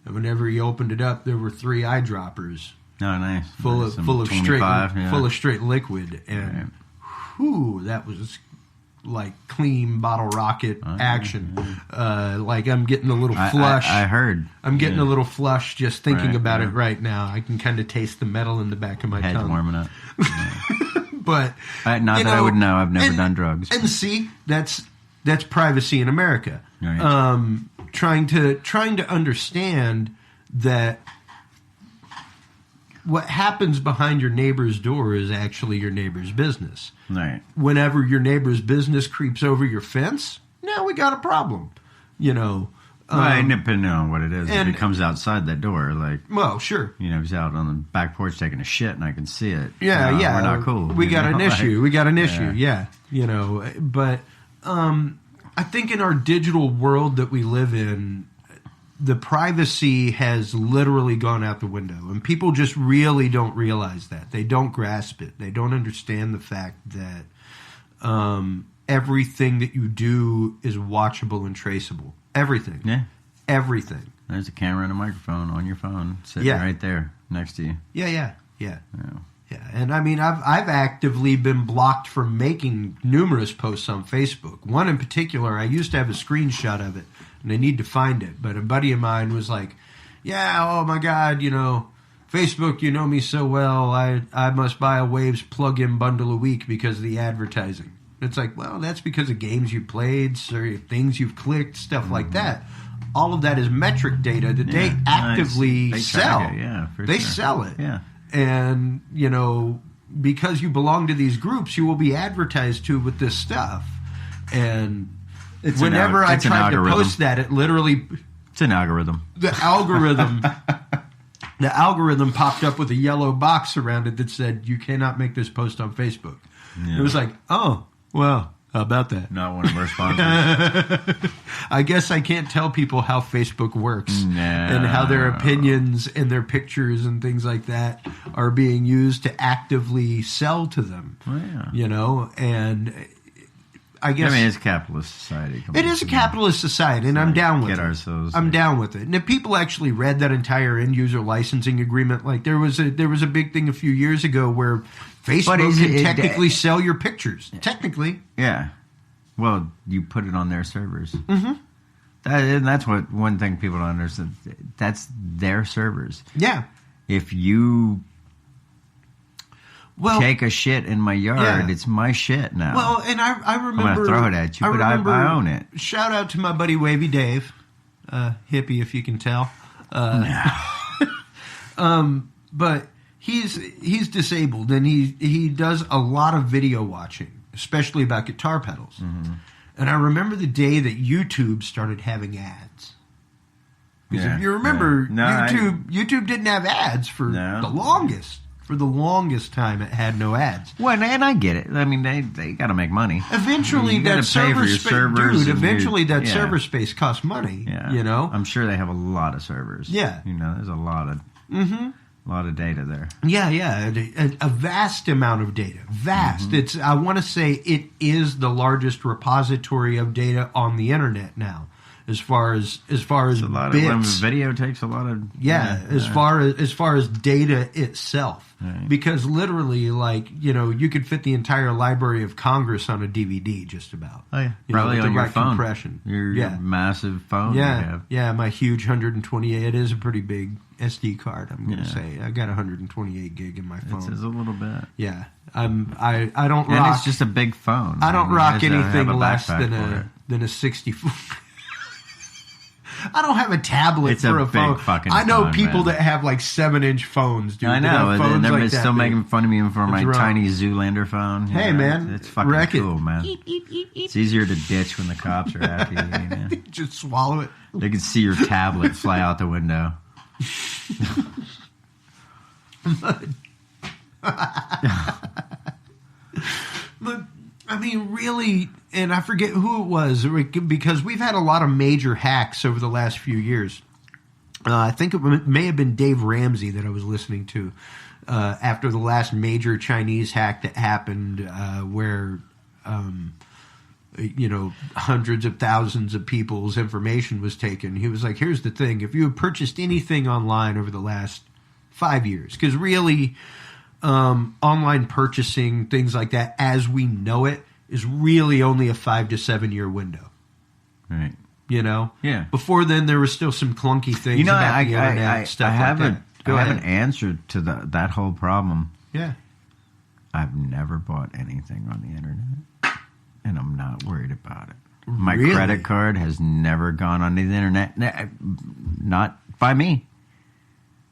And whenever he opened it up, there were 3 eyedroppers. Oh, nice. Full of straight liquid, and that was like clean bottle rocket action. Like I'm getting a little flush. I heard. I'm getting a little flush just thinking about it right now. I can kind of taste the metal in the back of my Head's tongue. warming up. But not that I would know. I've never done drugs. And see, that's privacy in America. Right. Trying to understand that what happens behind your neighbor's door is actually your neighbor's business. Right. Whenever your neighbor's business creeps over your fence, now we got a problem. Depending on what it is. If it comes outside that door, well, sure. If he's out on the back porch taking a shit and I can see it. Yeah, we're not cool. We got an issue. We got an issue. Yeah. But I think in our digital world that we live in, the privacy has literally gone out the window, and people just really don't realize that. They don't grasp it. They don't understand the fact that everything that you do is watchable and traceable. Everything. Yeah. Everything. There's a camera and a microphone on your phone sitting right there next to you. Yeah. And I mean, I've actively been blocked from making numerous posts on Facebook. One in particular, I used to have a screenshot of it, and I need to find it. But a buddy of mine was like, yeah, oh my God, Facebook, you know me so well. I must buy a Waves plug-in bundle a week because of the advertising. It's like, well, that's because of games you played, things you've clicked, stuff like that. All of that is metric data that they actively sell. They sell it. Yeah. And, because you belong to these groups, you will be advertised to with this stuff. And whenever I tried to post that, it literally... It's an algorithm. The algorithm popped up with a yellow box around it that said, you cannot make this post on Facebook. Yeah. It was like, oh, well... How about that? Not one of our sponsors. I guess I can't tell people how Facebook works and how their opinions and their pictures and things like that are being used to actively sell to them. And I guess... it's a capitalist society. It is a capitalist society, and I'm down with it. I'm down with it. And if people actually read that entire end-user licensing agreement, like there was a big thing a few years ago where... Facebook can technically sell your pictures. Technically. Yeah. Well, you put it on their servers. Mm-hmm. That's what one thing people don't understand. That's their servers. Yeah. If you take a shit in my yard, it's my shit now. Well, and I remember... I'm going to throw it at you, but I own it. Shout out to my buddy Wavy Dave. Hippie, if you can tell. But... He's disabled, and he does a lot of video watching, especially about guitar pedals. Mm-hmm. And I remember the day that YouTube started having ads. Because if you remember, YouTube didn't have ads for the longest. For the longest time, it had no ads. Well, and I get it. I mean, they got to make money. Eventually, that server space, server space costs money. Yeah. I'm sure they have a lot of servers. Yeah, there's a lot of. Mm-hmm. A lot of data there. Yeah. A vast amount of data. Vast. Mm-hmm. I want to say it is the largest repository of data on the internet now. As far as bits. Video takes a lot of as far as data itself. Right. Because literally, you could fit the entire Library of Congress on a DVD just about. Oh yeah. Probably on your phone. Compression. Your massive phone you have. Yeah, my huge 128. It is a pretty big SD card, I'm going to say. I got 128 gig in my phone. It's a little bit. Yeah. I don't rock. And it's just a big phone. I don't rock anything less than a 64. I don't have a tablet for a phone. I know people that have 7-inch phones, dude. I know. And they're still making fun of me for my tiny Zoolander phone. Hey, man. It's fucking cool, man. It's easier to ditch when the cops are after you. Just swallow it. They can see your tablet fly out the window. Look, I mean, really, and I forget who it was, because we've had a lot of major hacks over the last few years. I think it may have been Dave Ramsey that I was listening to after the last major Chinese hack that happened where, hundreds of thousands of people's information was taken. He was like, here's the thing. If you have purchased anything online over the last 5 years, because really... online purchasing, things like that, as we know it, is really only a 5 to 7 year window. Right. Yeah. Before then, there was still some clunky things about the internet, stuff I have like that. I have an answer to that whole problem. Yeah. I've never bought anything on the internet, and I'm not worried about it. My Really? credit card has never gone on the internet, not by me.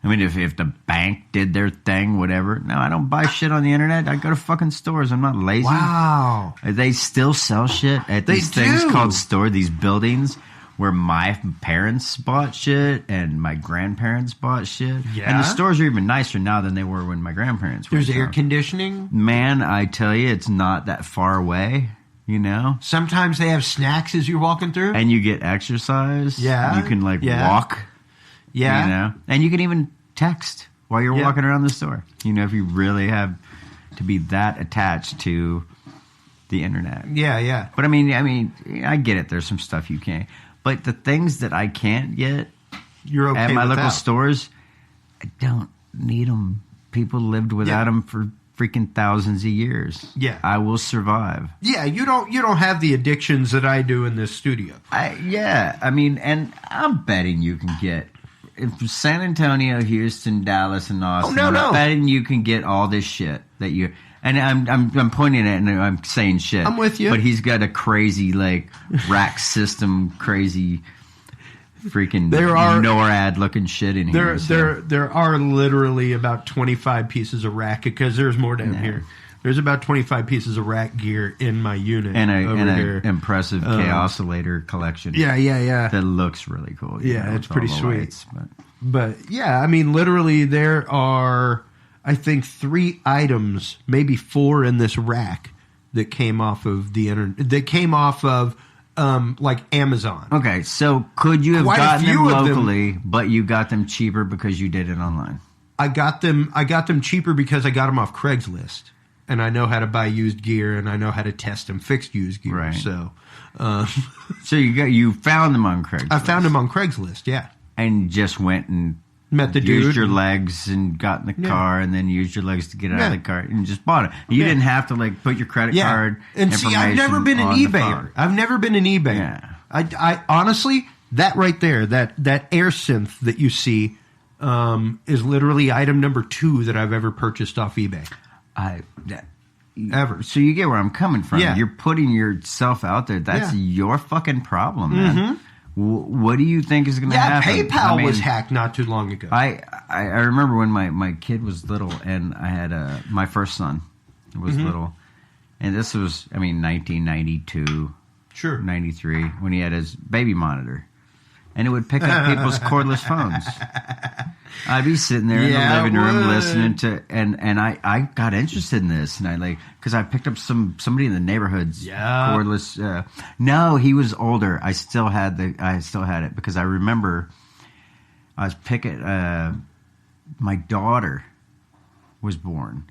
I mean, if the bank did their thing, whatever. No, I don't buy shit on the internet. I go to fucking stores. I'm not lazy. Wow. They still sell shit at these things called store, these buildings where my parents bought shit and my grandparents bought shit. Yeah. And the stores are even nicer now than they were when my grandparents were. There's air conditioning? Man, I tell you, it's not that far away. You know? Sometimes they have snacks as you're walking through. And you get exercise. Yeah. You can walk. Yeah. You know? And you can even text while you're walking around the store. You know, if you really have to be that attached to the internet. Yeah. But I mean, I get it. There's some stuff you can't. But the things that I can't get you're okay at my without. local stores, I don't need them. People lived without them for freaking thousands of years. Yeah. I will survive. Yeah, you don't have the addictions that I do in this studio. I mean, and I'm betting you can get if San Antonio, Houston, Dallas, and Austin. Oh, no. I'm betting you can get all this shit that you. And I'm pointing at it and I'm saying shit. I'm with you. But he's got a crazy rack system, crazy freaking NORAD looking shit in here. There are literally about 25 pieces of rack because there's more down here. There's about 25 pieces of rack gear in my unit and an impressive K-oscillator collection. Yeah. That looks really cool. Yeah, it's pretty sweet. Lights, but yeah, I mean, literally there are, I think, 3 items, maybe 4 in this rack that came off of the internet. That came off of Amazon. Okay, so could you have gotten them locally, but you got them cheaper because you did it online? I got them cheaper because I got them off Craigslist, and I know how to buy used gear, and I know how to test and fix used gear. Right. So, so you found them on Craigslist. I found them on Craigslist. Yeah, and just went and met the dude, used your legs and got in the car, and then used your legs to get out of the car and just bought it. You didn't have to put your credit card. And see, I've never been an eBayer. I've never been an eBayer. Yeah. I honestly, that right there, that air synth that you see, is literally item number 2 that I've ever purchased off eBay. Ever. So you get where I'm coming from. Yeah. You're putting yourself out there. That's your fucking problem, man. Mm-hmm. What do you think is going to happen? Yeah, PayPal was hacked not too long ago. I remember when my kid was little, and I had my first son was little, and this was 1992, 93, when he had his baby monitor, and it would pick up people's cordless phones. I'd be sitting there in the living room listening to, and I got interested in this, and because I picked up somebody in the neighborhood's cordless. No, he was older. I still had it because I remember I was picking. My daughter was born,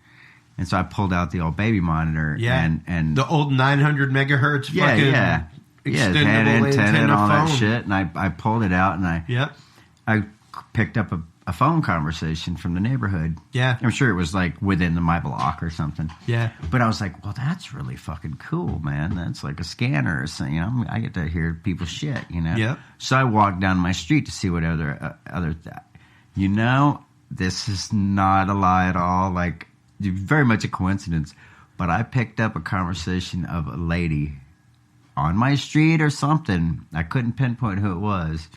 and so I pulled out the old baby monitor. Yeah, and the old 900 megahertz. Yeah. Had antenna and all that shit, and I pulled it out, and I picked up a phone conversation from the neighborhood. Yeah. I'm sure it was within my block or something. Yeah. But I was like, well, that's really fucking cool, man. That's like a scanner or something. I get to hear people's shit, Yeah. So I walked down my street to see what other this is not a lie at all. Very much a coincidence. But I picked up a conversation of a lady on my street or something. I couldn't pinpoint who it was.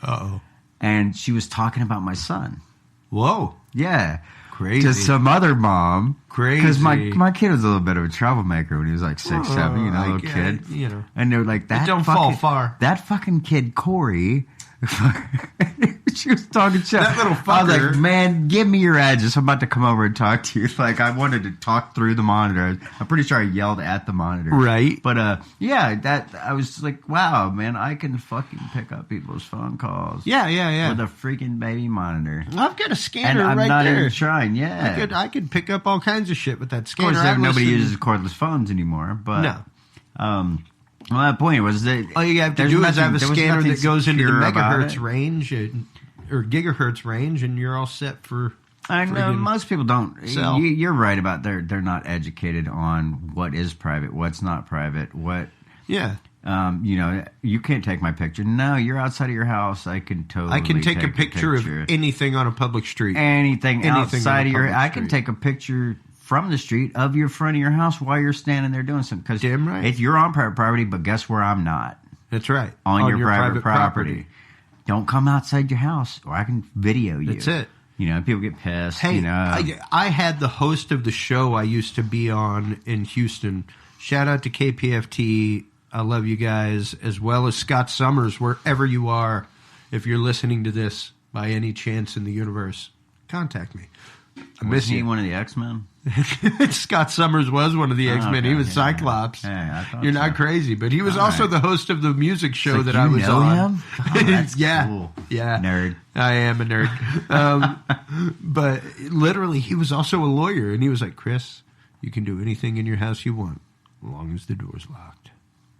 Uh-oh. And she was talking about my son. Whoa. Yeah. Crazy. To some other mom. Crazy. Because my kid was a little bit of a troublemaker when he was 6, 7, little kid. And they were like, don't fall far. That fucking kid, Corey. She was talking shit. That little fucker. I was like, man, give me your address. I'm about to come over and talk to you. I wanted to talk through the monitor. I'm pretty sure I yelled at the monitor. Right. But, I was like, wow, man, I can fucking pick up people's phone calls. Yeah. With a freaking baby monitor. I've got a scanner and I'm right not there. even trying, yeah. I could pick up all kinds of shit with that scanner. Of course, nobody uses cordless phones anymore, but... No. Well, that point was that all you have to do is have a scanner that goes into the megahertz range or gigahertz range, and you're all set for. I know most people don't. You're right about they're not educated on what is private, what's not private, what. Yeah. You can't take my picture. No, you're outside of your house. I can totally. I can take a picture of anything on a public street. Anything outside of your. I can take a picture from the street of your front of your house while you're standing there doing something. Because damn right. If you're on private property, but guess where I'm not. That's right. On your private property. Don't come outside your house, or I can video you. That's it. People get pissed. Hey, I had the host of the show I used to be on in Houston. Shout out to KPFT. I love you guys, as well as Scott Summers, wherever you are. If you're listening to this by any chance in the universe, contact me. I miss you. One of the X-Men? Scott Summers was one of the X-Men. Okay, he was Cyclops. Hey, You're not crazy, but he was also the host of the music show that I was on. Him? Oh, that's cool. Yeah. Nerd. I am a nerd. But literally, he was also a lawyer, and he was like, Chris, you can do anything in your house you want, as long as the door's locked.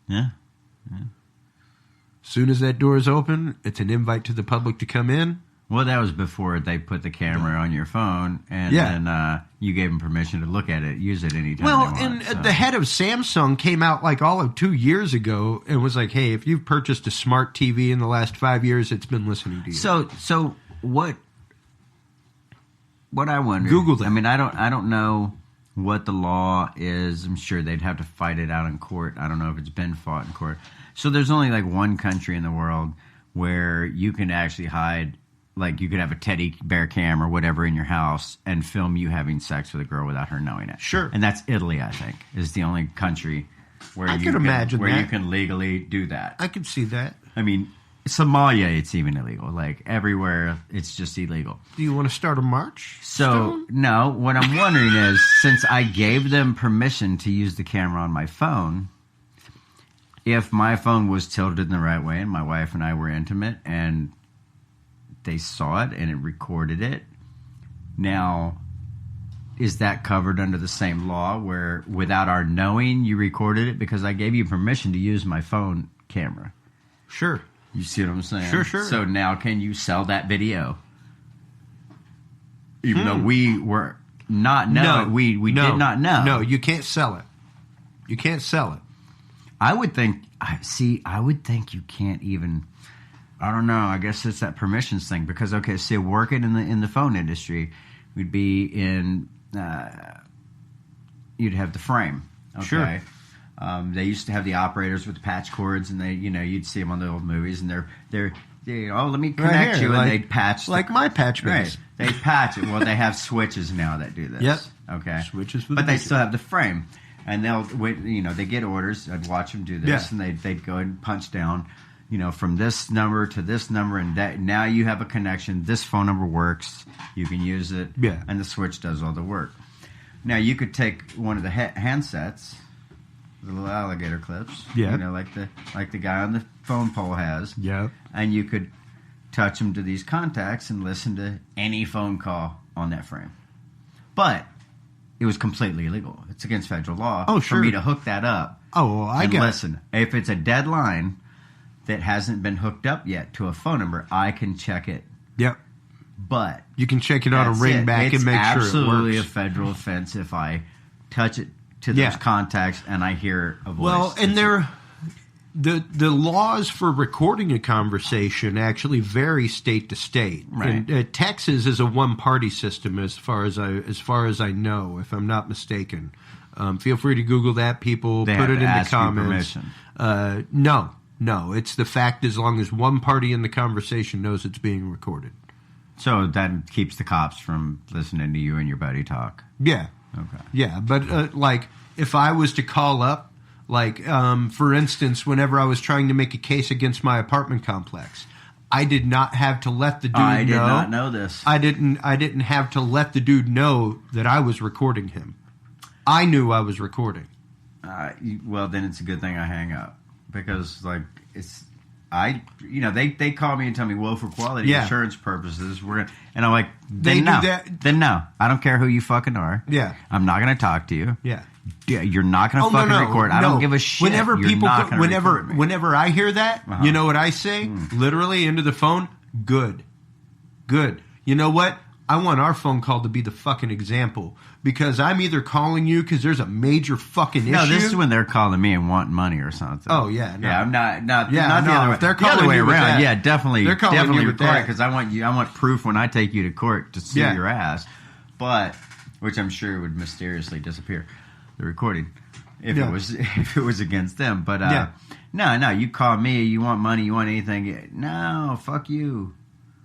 Yeah. As soon as that door is open, it's an invite to the public to come in. Well, that was before they put the camera on your phone, and then you gave them permission to look at it, use it anytime they want. And the head of Samsung came out like all of 2 years ago and was like, hey, if you've purchased a smart TV in the last 5 years, it's been listening to you. So what I wonder... Google that. I mean, I don't know what the law is. I'm sure they'd have to fight it out in court. I don't know if it's been fought in court. So there's only like one country in the world where you can actually hide... Like, you could have a teddy bear cam or whatever in your house and film you having sex with a girl without her knowing it. Sure. And that's Italy, I think, is the only country where you can legally do that. I could see that. I mean, Somalia, it's even illegal. Like, everywhere, it's just illegal. Do you want to start a march? So, no, what I'm wondering is, since I gave them permission to use the camera on my phone, if my phone was tilted in the right way and my wife and I were intimate and they saw it and it recorded it. Now, is that covered under the same law where without our knowing you recorded it? Because I gave you permission to use my phone camera. Sure. You see what I'm saying? Sure. So now can you sell that video? Even though we were not knowing. We did not know. No, you can't sell it. You can't sell it. I would think you can't even... I don't know. I guess it's that permissions thing because say working in the phone industry, we'd be in. You'd have the frame. Okay? Sure. They used to have the operators with the patch cords, and you'd see them on the old movies, and they're let me connect you, and they'd patch like my patch base. Right. They patch it. Well, they have switches now that do this. Yep. Okay. Switches, for but they still have the frame, and they get orders. I'd watch them do this, and they'd go and punch down. From this number to this number, and that now you have a connection. This phone number works. You can use it, and the switch does all the work. Now you could take one of the handsets, the little alligator clips, like the guy on the phone pole has, and you could touch them to these contacts and listen to any phone call on that frame. But it was completely illegal. It's against federal law for me to hook that up. Oh, well, I get listen. If it's a dead line that hasn't been hooked up yet to a phone number, I can check it. Yep. But you can check it on a ring back and make sure it works. It's absolutely a federal offense if I touch it to those contacts and I hear a voice. Well, and the laws for recording a conversation actually vary state to state. Right. And, Texas is a one-party system as far as I know, if I'm not mistaken. Feel free to Google that, people. Put it in the comments. No, it's the fact as long as one party in the conversation knows it's being recorded. So that keeps the cops from listening to you and your buddy talk? Yeah. Okay. Yeah, but if I was to call up, for instance, whenever I was trying to make a case against my apartment complex, I did not have to let the dude know. I did not know this. I didn't have to let the dude know that I was recording him. I knew I was recording. Well, then it's a good thing I hang up. Because they call me and tell me, well, for quality assurance purposes, and I'm like, then no, I don't care who you fucking are. Yeah, I'm not going to talk to you. Yeah, you're not going to record. I don't give a shit. Whenever I hear that, you know what I say? Literally into the phone. Good. You know what? I want our phone call to be the fucking example. Because I'm either calling you because there's a major fucking issue. No, this is when they're calling me and wanting money or something. Oh, yeah. No. Yeah, I'm not the other way. If they're calling the other way you around, that, definitely. They're calling definitely you with record that. Because I want proof when I take you to court to see your ass. But, which I'm sure would mysteriously disappear, the recording, if it was against them. But, no, you call me, you want money, you want anything. No, fuck you.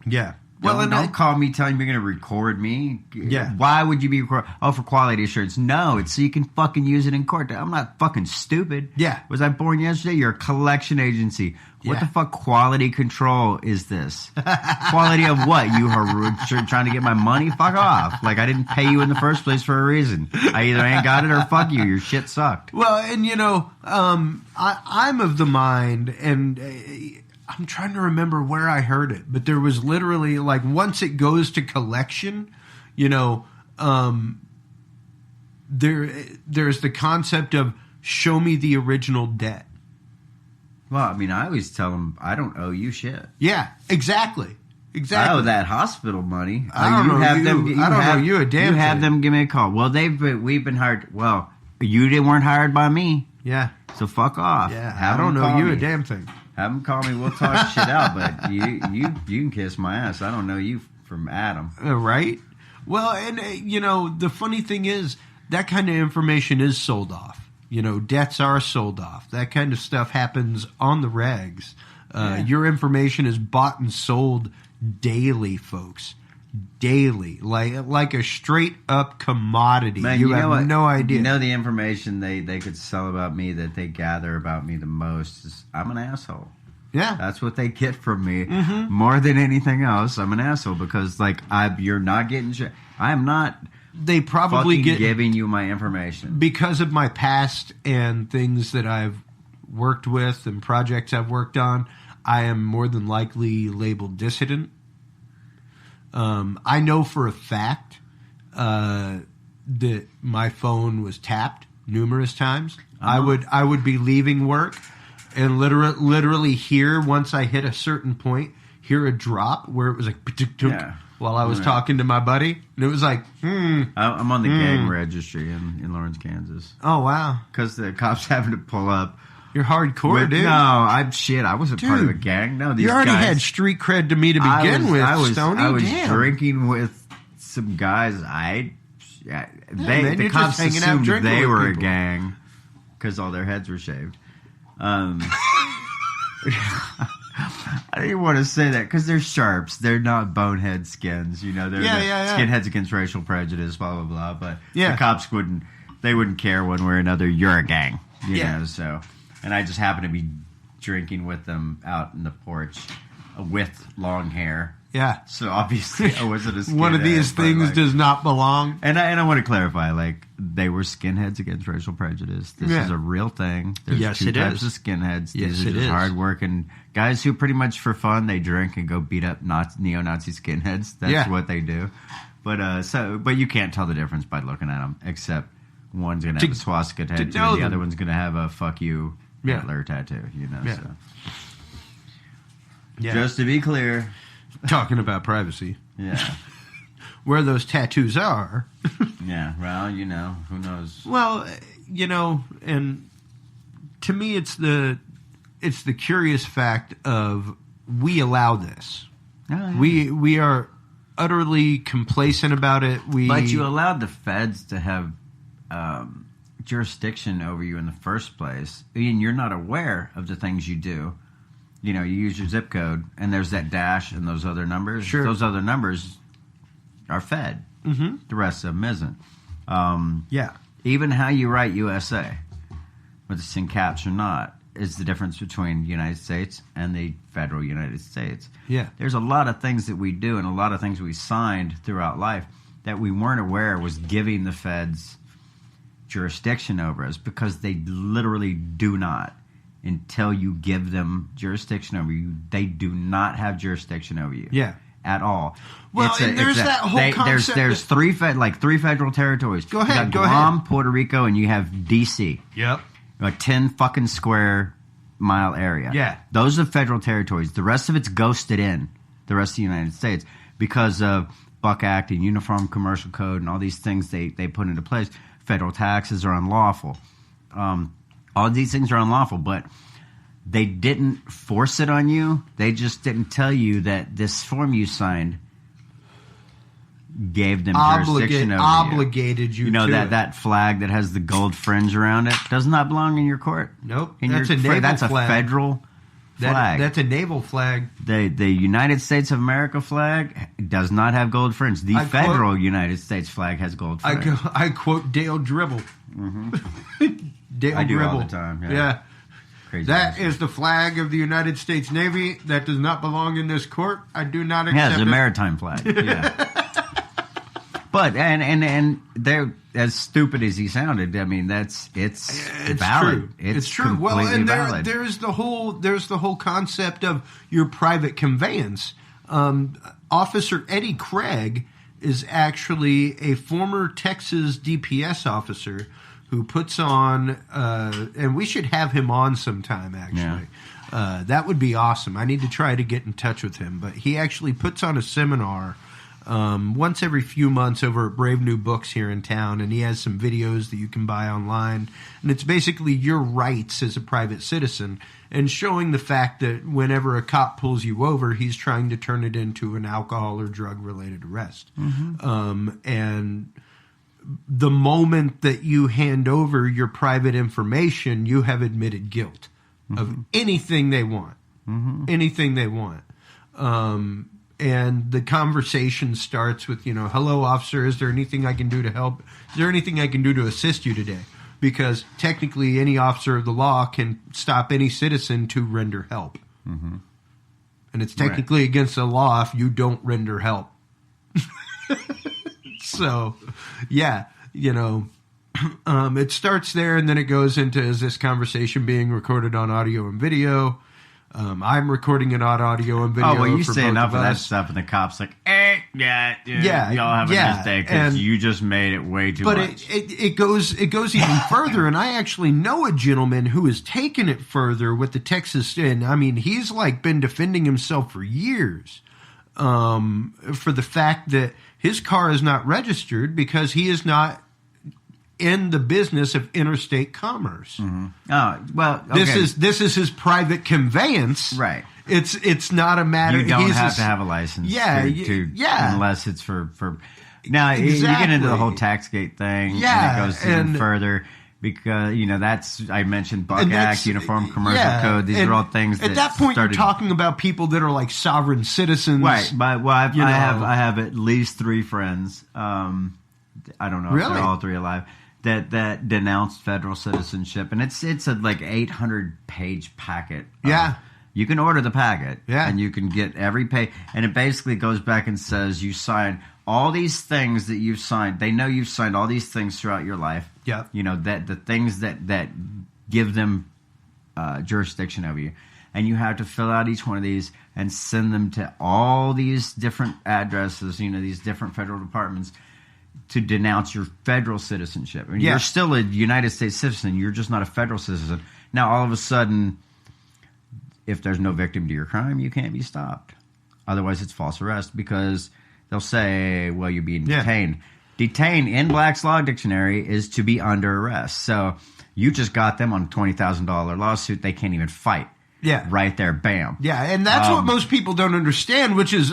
Yeah. Don't call me telling me you're going to record me. Yeah. Why would you be recording? Oh, for quality assurance. No, it's so you can fucking use it in court. I'm not fucking stupid. Yeah. Was I born yesterday? You're a collection agency. What the fuck quality control is this? Quality of what? You are trying to get my money? Fuck off. Like, I didn't pay you in the first place for a reason. I either ain't got it or fuck you. Your shit sucked. Well, and I'm of the mind, and I'm trying to remember where I heard it, but there was literally, like, once it goes to collection, there's the concept of show me the original debt. Well, I mean, I always tell them I don't owe you shit. Yeah, exactly. I owe that hospital money. I don't owe you a damn thing. You have them give me a call. Well, we've been hired. Well, you weren't hired by me. Yeah. So fuck off. Yeah. I don't owe you a damn thing. Have them call me. We'll talk shit out. But you can kiss my ass. I don't know you from Adam. Right. Well, and the funny thing is that kind of information is sold off. Debts are sold off. That kind of stuff happens on the regs. Your information is bought and sold daily, folks. Daily. Like a straight up commodity. Man, you have no idea. The information they could sell about me that they gather about me the most is I'm an asshole. Yeah. That's what they get from me. Mm-hmm. More than anything else, I'm an asshole because you're not getting shit. I am not... They probably get giving you my information because of my past and things that I've worked with and projects I've worked on. I am more than likely labeled dissident. I know for a fact that my phone was tapped numerous times. I would be leaving work and literally hear once I hit a certain point, hear a drop where it was like. Yeah. While I was talking to my buddy, and it was like, I'm on the gang registry in Lawrence, Kansas. Oh, wow. Because the cops having to pull up. You're hardcore, dude. No, I wasn't part of a gang. No, these you already guys, had street cred to me to begin with, Stoney. I was Damn. drinking with some guys. The just cops hanging out assumed drinking they with were people. a gang because all their heads were shaved. I didn't want to say that because they're sharps. They're not bonehead skins. They're skinheads against racial prejudice, blah, blah, blah. But the cops wouldn't care one way or another. You're a gang, you know, so. And I just happened to be drinking with them out in the porch with long hair. Yeah. So obviously I wasn't a skinhead. One of these things does not belong. And I want to clarify, they were skinheads against racial prejudice. This is a real thing. There's two types of skinheads. These are just hard-working guys who pretty much for fun, they drink and go beat up neo-Nazi skinheads. That's what they do. But you can't tell the difference by looking at them, except one's going to have a swastika tattoo and the other one's going to have a fuck you Hitler tattoo, Yeah. So. Yeah. Just to be clear. Talking about privacy. Yeah. Where those tattoos are. Yeah, well, who knows? Well, and to me it's the curious fact of we allow this. Oh, yeah. We are utterly complacent about it. But you allowed the feds to have jurisdiction over you in the first place, and you're not aware of the things you do. You use your zip code, and there's that dash and those other numbers. Sure. Those other numbers are fed. Mm-hmm. The rest of them isn't. Even how you write USA, whether it's in caps or not, is the difference between the United States and the federal United States. Yeah. There's a lot of things that we do and a lot of things we signed throughout life that we weren't aware was giving the feds jurisdiction over us because they literally do not. Until you give them jurisdiction over you, they do not have jurisdiction over you. Yeah. At all. Well, there's that whole concept. There's three federal territories. Go ahead. You got Guam, Puerto Rico, and you have D.C. Yep. Like 10 fucking square mile area. Yeah. Those are federal territories. The rest of it's ghosted in the rest of the United States because of Buck Act and Uniform Commercial Code and all these things they put into place. Federal taxes are unlawful. All of these things are unlawful, but they didn't force it on you. They just didn't tell you that this form you signed gave them jurisdiction over you. Obligated you to that flag that has the gold fringe around it does not belong in your court. Nope. That's a federal flag. That's a naval flag. The United States of America flag does not have gold fringe. The federal United States flag has gold fringe. I quote Dale Dribble. Dale I do Dribble. all the time. Yeah. Crazy. That is the flag of the United States Navy. That does not belong in this court. I do not accept it. Yeah, it's a maritime flag. Yeah. But and they're as stupid as he sounded. I mean, it's valid. True. It's true. Well, and there's the whole concept of your private conveyance. Officer Eddie Craig is actually a former Texas DPS officer who puts on, and we should have him on sometime. Actually, that would be awesome. I need to try to get in touch with him. But he actually puts on a seminar once every few months over at Brave New Books here in town, and he has some videos that you can buy online, and it's basically your rights as a private citizen, and showing the fact that whenever a cop pulls you over, he's trying to turn it into an alcohol or drug related arrest. And the moment that you hand over your private information, you have admitted guilt of anything they want. Anything they want. And the conversation starts with, hello, officer, is there anything I can do to help? Is there anything I can do to assist you today? Because technically any officer of the law can stop any citizen to render help. And it's technically against the law if you don't render help. So, yeah, it starts there and then it goes into, is this conversation being recorded on audio and video? I'm recording it on audio and video. Oh, well, you say enough of that stuff, and the cop's like, y'all have a mistake because you just made it way too much. But it goes even further, and I actually know a gentleman who has taken it further with the Texas, and I mean, he's been defending himself for years for the fact that his car is not registered because he is not in the business of interstate commerce. Oh, well, okay. This is his private conveyance. Right. It's not a matter. You don't have to have a license. Unless it's for. Now you get into the whole Taxgate thing. And it goes even further because that's I mentioned Buck Act, Uniform Commercial Code. These are all things. At that point, you're talking about people that are like sovereign citizens, right? But I have at least 3 friends. I don't know if they're all 3 alive. That denounced federal citizenship, and it's a 800-page packet. You can order the packet, and you can get every page, and it basically goes back and says you signed all these things that you've signed. They know you've signed all these things throughout your life. Yeah, that the things that give them jurisdiction over you, and you have to fill out each one of these and send them to all these different addresses. These different federal departments. To denounce your federal citizenship. I mean, you're still a United States citizen. You're just not a federal citizen. Now, all of a sudden, if there's no victim to your crime, you can't be stopped. Otherwise, it's false arrest because they'll say, well, you're being detained. Detained in Black's Law Dictionary is to be under arrest. So you just got them on a $20,000 lawsuit. They can't even fight. Yeah. Right there, bam. Yeah, and that's what most people don't understand, which is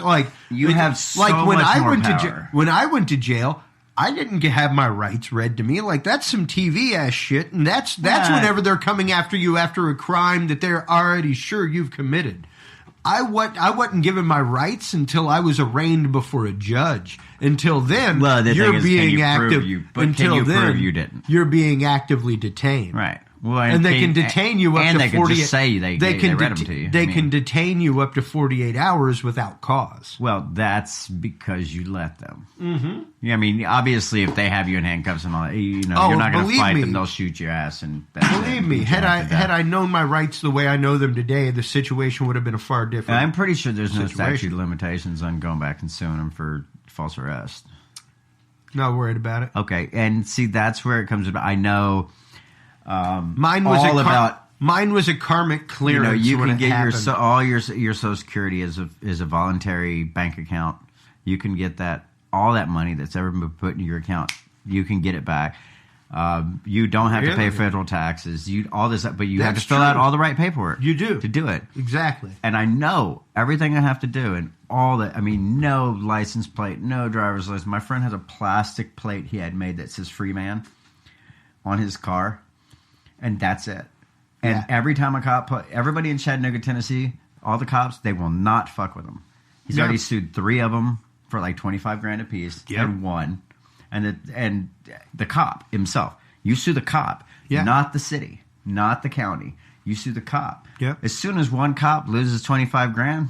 you have so much more power. When I went to jail, I didn't have my rights read to me. That's some TV ass shit, and that's whenever they're coming after you after a crime that they're already sure you've committed. I wasn't given my rights until I was arraigned before a judge. Until then, you're being active. Until then, you didn't. You're being actively detained. Right. Well, and they can detain you up to 48 hours. And they can just say they read them to you. They can detain you up to 48 hours without cause. Well, that's because you let them. Yeah, I mean, obviously, if they have you in handcuffs and all that, you're not going to fight them. They'll shoot your ass. And believe me, had I known my rights the way I know them today, the situation would have been a far different. I'm pretty sure there's no statute of limitations on going back and suing them for false arrest. Not worried about it. Okay, and see, that's where it comes about. I know. Mine was a karmic clearance. You can get all your Social Security as a voluntary bank account. You can get all that money that's ever been put in your account. You can get it back. You don't have to pay federal taxes. But you have to fill out all the right paperwork. You do to do it exactly. And I know everything I have to do, and all that. I mean, no license plate, no driver's license. My friend has a plastic plate he had made that says "Free Man" on his car. And that's it. And every time a cop, everybody in Chattanooga, Tennessee, all the cops, they will not fuck with him. He's already sued 3 of them for like $25,000 a piece, and won. And the cop himself, you sue the cop, not the city, not the county. You sue the cop. Yep. As soon as one cop loses $25,000,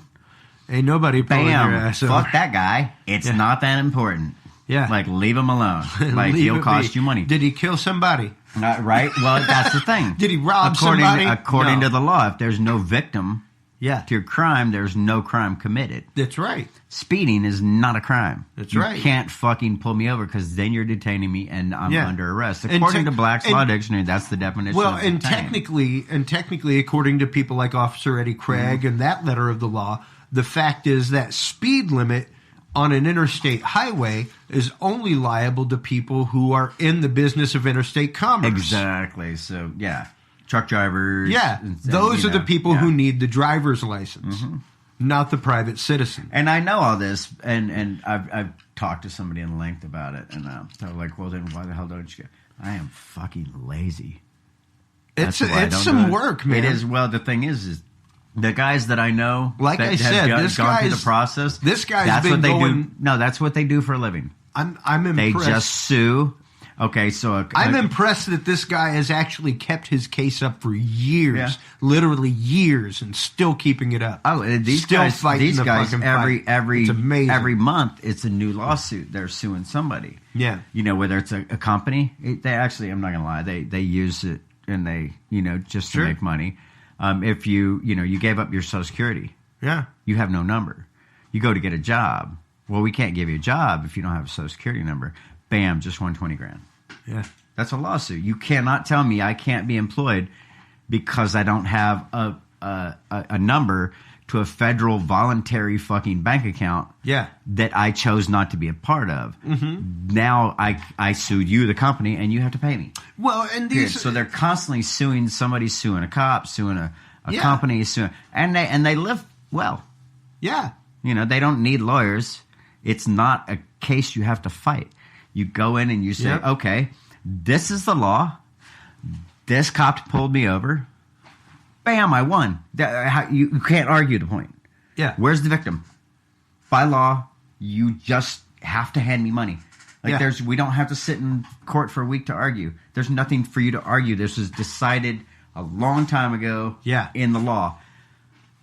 ain't nobody pulling your ass over. Fuck that guy. It's not that important. Yeah. Like, leave him alone. Like, he'll cost you money. Did he kill somebody? Right? Well, that's the thing. Did he rob somebody? According to the law, if there's no victim to your crime, there's no crime committed. That's right. Speeding is not a crime. That's right. You can't fucking pull me over because then you're detaining me and I'm under arrest. According to Black's Law Dictionary, that's the definition. Well, of and technically, according to people like Officer Eddie Craig and that letter of the law, the fact is that speed limit on an interstate highway is only liable to people who are in the business of interstate commerce. Exactly. So, truck drivers. Yeah. Those are the people who need the driver's license, not the private citizen. And I know all this, and I've talked to somebody in length about it, and they're like, well, then why the hell don't you go? I am fucking lazy. It's some work, man. It is. Well, the thing is the guys that I know, like I said, this gone through the process. This guy's that's been what they going. Do. No, that's what they do for a living. I'm impressed. They just sue. Okay, so I'm impressed that this guy has actually kept his case up for years, literally years, and still keeping it up. Oh, these still guys, fighting these the guys, fucking fight. It's amazing. Every month, it's a new lawsuit. They're suing somebody. Yeah, whether it's a company. They actually, I'm not gonna lie, they use it and they, just to make money. If you gave up your Social Security, you have no number. You go to get a job. Well, we can't give you a job if you don't have a Social Security number. Bam, just won $20,000. Yeah, that's a lawsuit. You cannot tell me I can't be employed because I don't have a number to a federal voluntary fucking bank account. That I chose not to be a part of. Now I sued you, the company, and you have to pay me. Well, and so they're constantly suing. Somebody's suing a cop, suing a company, suing, and they live well. Yeah, they don't need lawyers. It's not a case you have to fight. You go in and you say, okay, this is the law. This cop pulled me over. Bam, I won. You can't argue the point. Yeah. Where's the victim? By law, you just have to hand me money. We don't have to sit in court for a week to argue. There's nothing for you to argue. This was decided a long time ago in the law.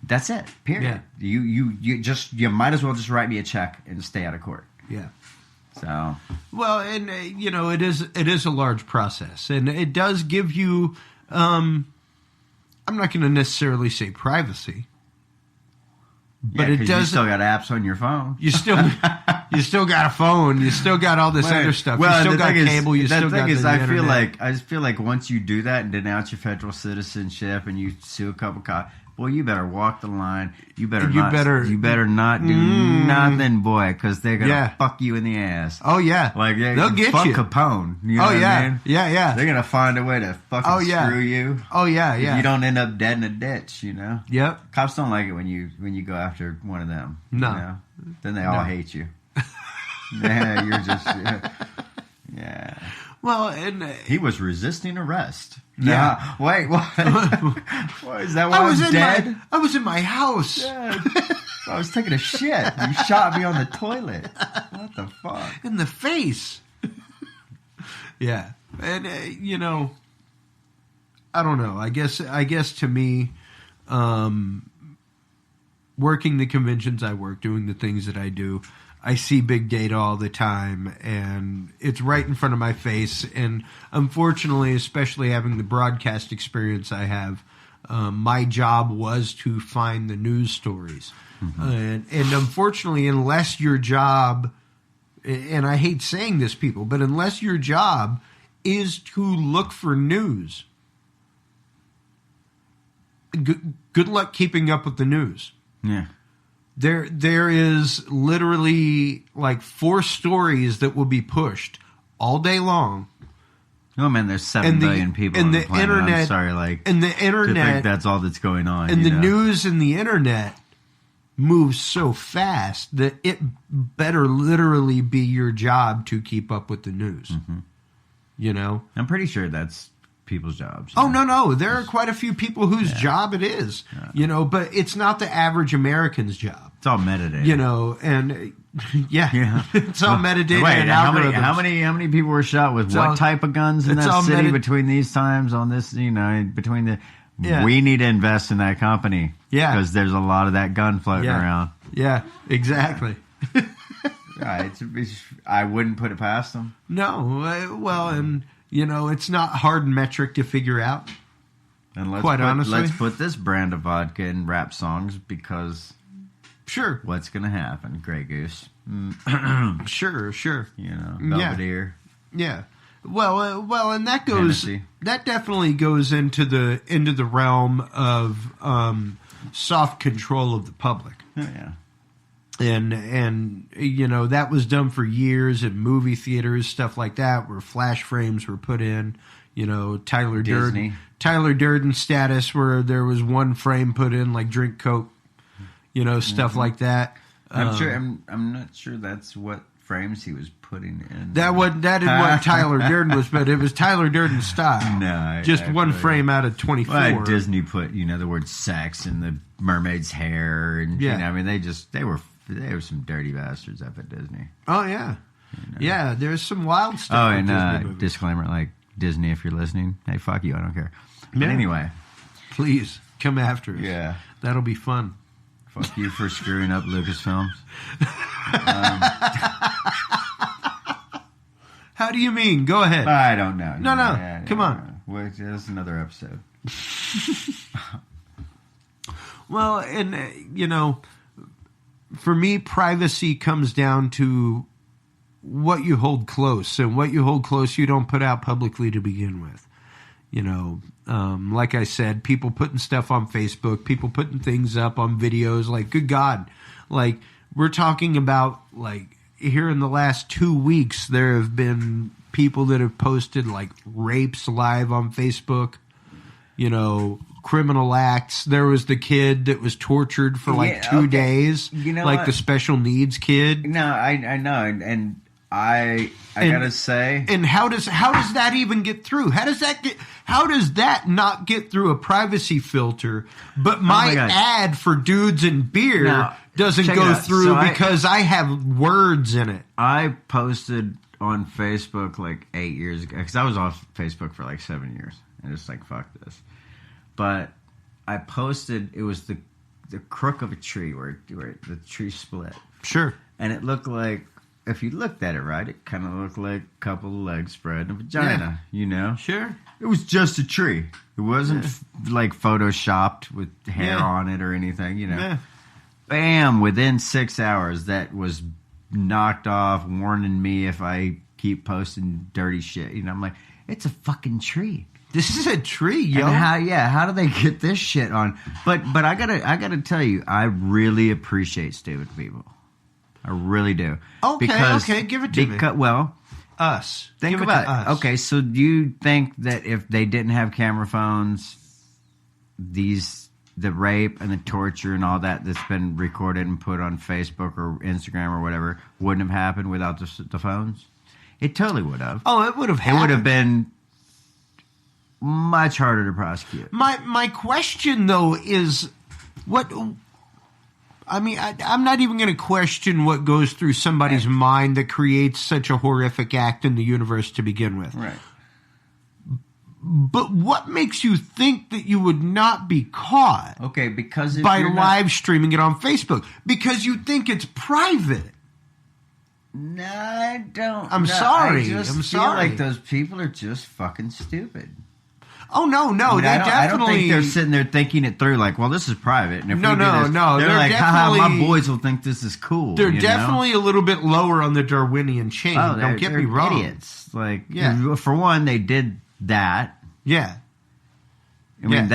That's it. Period. Yeah. You might as well just write me a check and stay out of court. Yeah. So well, and it is a large process, and it does give you. I'm not going to necessarily say privacy, but it does. You still got apps on your phone. You still got a phone. You still got all this other stuff. Well, you still got cable. You still got the internet. I just feel like once you do that and denounce your federal citizenship and you sue a couple cops. Boy, you better walk the line. You better not do nothing, boy, because they're gonna fuck you in the ass. Oh yeah, like they'll get fuck you. Capone. You know what I mean? Yeah. They're gonna find a way to fucking screw you. Oh yeah. If you don't end up dead in a ditch, Yep. Cops don't like it when you go after one of them. No. Then they all hate you. Yeah, you're just yeah. Well, and he was resisting arrest. Yeah. Wait, what? What is that? Why I was dead? I was in my house. Yeah. I was taking a shit. You shot me on the toilet. What the fuck? In the face. Yeah. And, I don't know. I guess to me, working the conventions I work, doing the things that I do, I see big data all the time, and it's right in front of my face. And unfortunately, especially having the broadcast experience I have, my job was to find the news stories. And unfortunately, unless your job, and I hate saying this, people, but unless your job is to look for news, good luck keeping up with the news. Yeah. There is literally like 4 stories that will be pushed all day long. Oh man, there's 7 billion people on the planet. Internet, I'm sorry, and the internet, to think that's all that's going on. And the news and the internet moves so fast that it better literally be your job to keep up with the news. I'm pretty sure that's people's jobs. Oh, no. There are quite a few people whose job it is, but it's not the average American's job. It's all metadata. And it's all metadata and algorithms. How many people were shot with what type of guns in that city between these times on this, between the... Yeah. We need to invest in that company. Yeah. Because there's a lot of that gun floating around. Yeah, exactly. I wouldn't put it past them. No. Well, and, it's not hard metric to figure out. And let's put this brand of vodka in rap songs because... Sure. What's going to happen? Grey Goose. Sure. Belvedere. Yeah. Well, and that goes. Hennessy. That definitely goes into the realm of soft control of the public. Oh, yeah. And that was done for years in movie theaters, stuff like that, where flash frames were put in. Tyler Durden status, where there was one frame put in, like drink Coke. Stuff like that. I'm not sure that's what frames he was putting in. That is what Tyler Durden was, but it was Tyler Durden's style. No, just one frame out of 24. Well, Disney put the word sex in the mermaid's hair, and they were some dirty bastards up at Disney. Oh yeah, yeah. There's some wild stuff. Oh, and disclaimer, like Disney, if you're listening, hey, fuck you, I don't care. But anyway, please come after us. Yeah, that'll be fun. Fuck you for screwing up Lucasfilms. How do you mean? Go ahead. I don't know. No. Yeah, come on. Wait, that's another episode. Well, and, for me, privacy comes down to what you hold close. And what you hold close, you don't put out publicly to begin with. Like I said, people putting stuff on Facebook, people putting things up on videos, like, good God. Like, we're talking about, like, here in the last 2 weeks, there have been people that have posted, like, rapes live on Facebook, criminal acts. There was the kid that was tortured for, like, 2 days. Like, the special needs kid. No, I know, and I gotta say, and how does that even get through? How does that not get through a privacy filter? But my ad for Dudes and Beer doesn't go through because I have words in it. I posted on Facebook like 8 years ago because I was off Facebook for like 7 years and just like fuck this. But I posted, it was the crook of a tree where the tree split. Sure, and it looked like. If you looked at it right, it kind of looked like a couple of legs spread and a vagina, Sure. It was just a tree. It wasn't like photoshopped with hair on it or anything, Yeah. Bam! Within 6 hours, that was knocked off, warning me if I keep posting dirty shit. I'm like, it's a fucking tree. This is a tree, yo. And how do they get this shit on? But I gotta tell you, I really appreciate stupid people. I really do. Okay, give it to me. Well, us. Think about it. Okay, so do you think that if they didn't have camera phones, the rape and the torture and all that's been recorded and put on Facebook or Instagram or whatever wouldn't have happened without the phones? It totally would have. Oh, it would have happened. It would have been much harder to prosecute. My question, though, is what... I mean, I'm not even going to question what goes through somebody's mind that creates such a horrific act in the universe to begin with. Right. But what makes you think that you would not be caught? Okay, because by live streaming it on Facebook? Because you think it's private. No, I don't. I'm sorry. I just feel like those people are just fucking stupid. Oh, no. I don't think they're sitting there thinking it through like, well, this is private. And if no. They're like, haha, my boys will think this is cool. They're definitely a little bit lower on the Darwinian chain. Oh, don't get me wrong. Idiots. Like, for one, they did that. Yeah. I mean,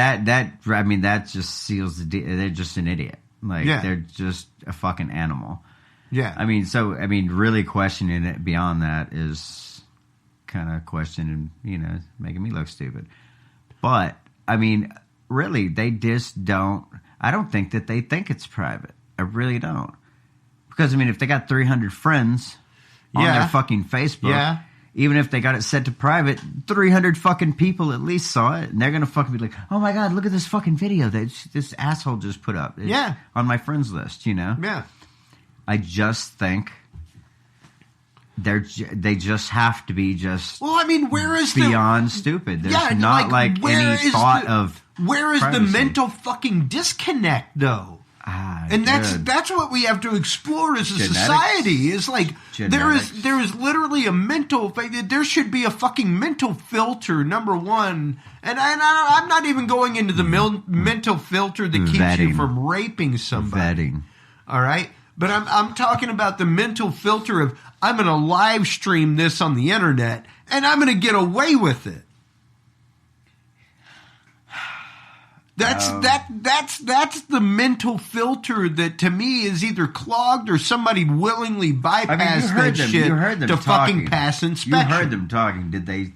that just seals the deal. They're just an idiot. Like, they're just a fucking animal. Yeah. I mean, really questioning it beyond that is kind of questioning, making me look stupid. But, I mean, really, they just don't... I don't think that they think it's private. I really don't. Because, I mean, if they got 300 friends on their fucking Facebook, even if they got it set to private, 300 fucking people at least saw it, and they're gonna fucking be like, "Oh my god, look at this fucking video that this asshole just put up." It's on my friends list, you know. Yeah, I just think they just have to be just. Well, I mean, where is beyond stupid? There's not like any thought of. Where is privacy. the mental fucking disconnect, though? And that's what we have to explore as a society. Is like there is literally a mental. There should be a fucking mental filter. Number one, and I'm not even going into the mental filter that keeps you from raping somebody. Vetting. All right, but I'm talking about the mental filter of I'm going to live stream this on the internet and I'm going to get away with it. That's the mental filter that to me is either clogged or somebody willingly bypassed that shit to fucking pass inspection. You heard them talking. Did they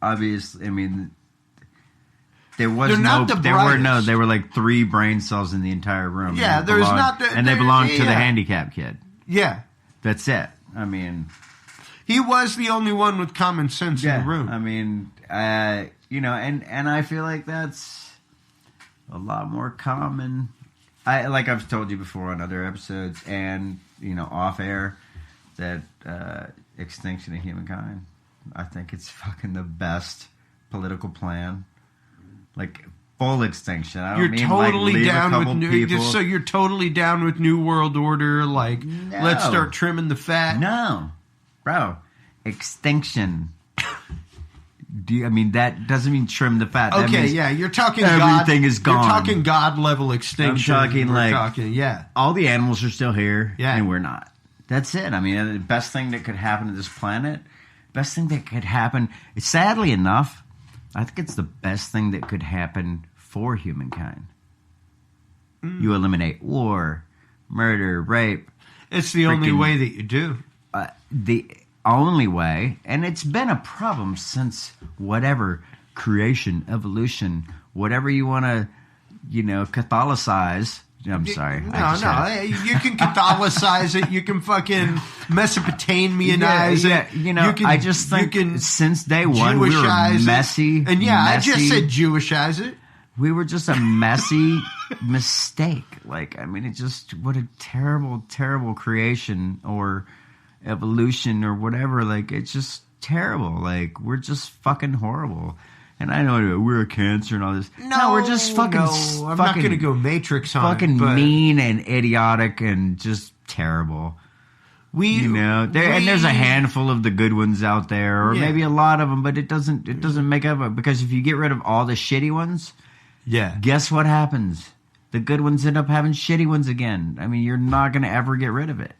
obviously? I mean, there was there were like 3 brain cells in the entire room. Yeah, they belonged to the handicapped kid. Yeah, that's it. I mean, he was the only one with common sense in the room. I mean. And I feel like that's a lot more common. Like I've told you before on other episodes and, off air, that extinction of humankind, I think it's fucking the best political plan. Like, full extinction. I don't mean totally like down with new. So you're totally down with New World Order. Like, let's start trimming the fat. No, bro, extinction. That doesn't mean trim the fat. That means you're talking everything is gone. You're talking God level extinction. I'm talking all the animals are still here, and we're not. That's it. I mean, the best thing that could happen to this planet, sadly enough, I think it's the best thing that could happen for humankind. You eliminate war, murder, rape. It's the only way that you do. The only way, and it's been a problem since whatever creation, evolution, whatever you want to, Catholicize. I'm sorry. No. You can Catholicize it. You can fucking Mesopotamianize it. I just think since day one we were messy. And I just said Jewishize it. We were just a messy mistake. Like, I mean, what a terrible, terrible creation or evolution or whatever. Like, it's just terrible. Like, we're just fucking horrible. And I know we're a cancer and all this. No, we're just fucking. I'm not going to go Matrix on fucking it, mean and idiotic and just terrible. And there's a handful of the good ones out there, or maybe a lot of them, but it doesn't make up because if you get rid of all the shitty ones, guess what happens? The good ones end up having shitty ones again. I mean, you're not going to ever get rid of it.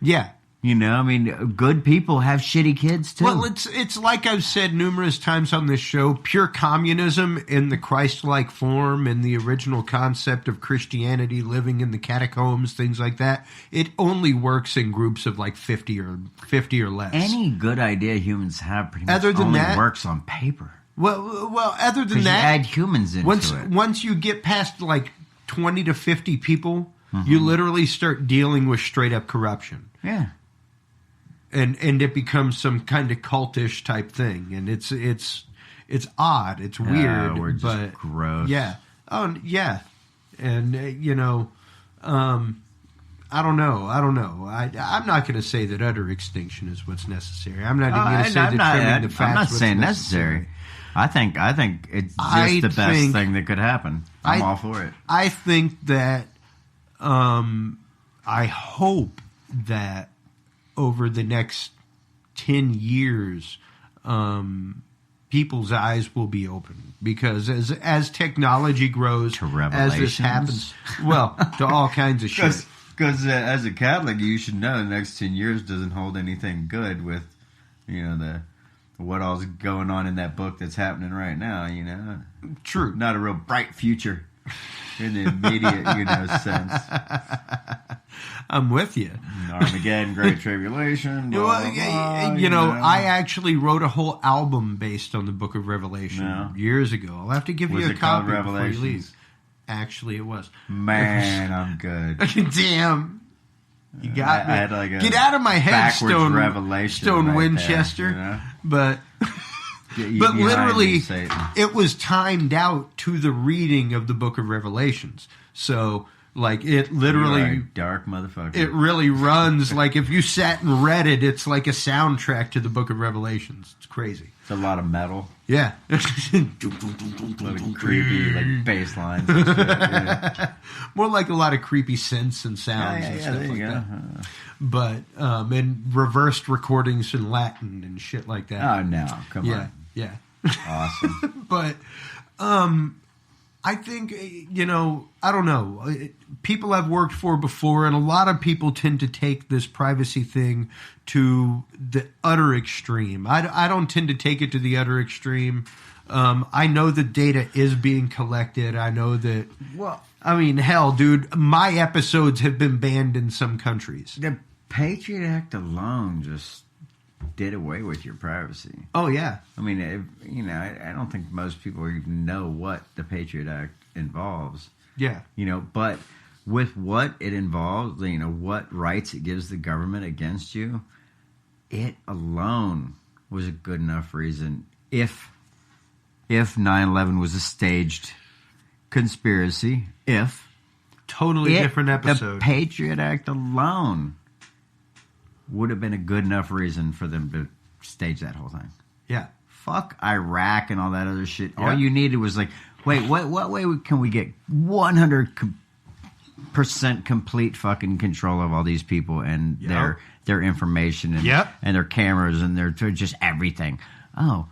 Yeah. Good people have shitty kids too. Well, it's like I've said numerous times on this show, pure communism in the Christ-like form and the original concept of Christianity living in the catacombs, things like that. It only works in groups of like 50 or less. Any good idea humans have pretty much only works on paper. Well, other than that, you add humans into it. Once you get past like 20 to 50 people, you literally start dealing with straight up corruption. Yeah. And it becomes some kind of cultish type thing, and it's odd, it's weird, we're just gross. Yeah. Oh yeah, and I don't know. I'm not going to say that utter extinction is what's necessary. I'm not even going to say that trimming the fats. I'm not saying necessary. I think it's just the best thing that could happen. I'm all for it. I think that I hope that over the next 10 years, people's eyes will be open because as technology grows, as this happens, to all kinds of shit. Because as a Catholic, you should know the next 10 years doesn't hold anything good with, what all's going on in that book that's happening right now. True, not a real bright future in the immediate sense. I'm with you. Armageddon, Great Tribulation. Blah, blah, blah, I actually wrote a whole album based on the Book of Revelation years ago. I'll have to give you a copy before you leave. Actually, it was. Man, I'm good. Damn. You got me. I had like a get out of my head, Stone right Winchester. There, you know? But but literally, it was timed out to the reading of the Book of Revelations. So, like, it literally... You are a dark motherfucker. It really runs, like, if you sat and read it, it's like a soundtrack to the Book of Revelations. It's crazy. It's a lot of metal. Yeah. A lot of creepy, like, bass lines and shit. Yeah. More like a lot of creepy synths and sounds and stuff like that. But, and reversed recordings in Latin and shit like that. Oh, no. Come on. Yeah. Awesome. But, I think, you know, I don't know. People I've worked for before, and a lot of people tend to take this privacy thing to the utter extreme. I don't tend to take it to the utter extreme. I know that data is being collected. I know that, well, I mean, hell, dude, my episodes have been banned in some countries. The Patriot Act alone just did away with your privacy. Oh, yeah. I mean, you know, I don't think most people even know what the Patriot Act involves. Yeah. You know, but with what it involves, you know, what rights it gives the government against you, it alone was a good enough reason. If 9/11 was a staged conspiracy, totally different episode. The Patriot Act alone would have been a good enough reason for them to stage that whole thing. Yeah. Fuck Iraq and all that other shit. Yeah. All you needed was like, wait, what way can we get 100% complete fucking control of all these people and their information and their cameras and their just everything? Oh,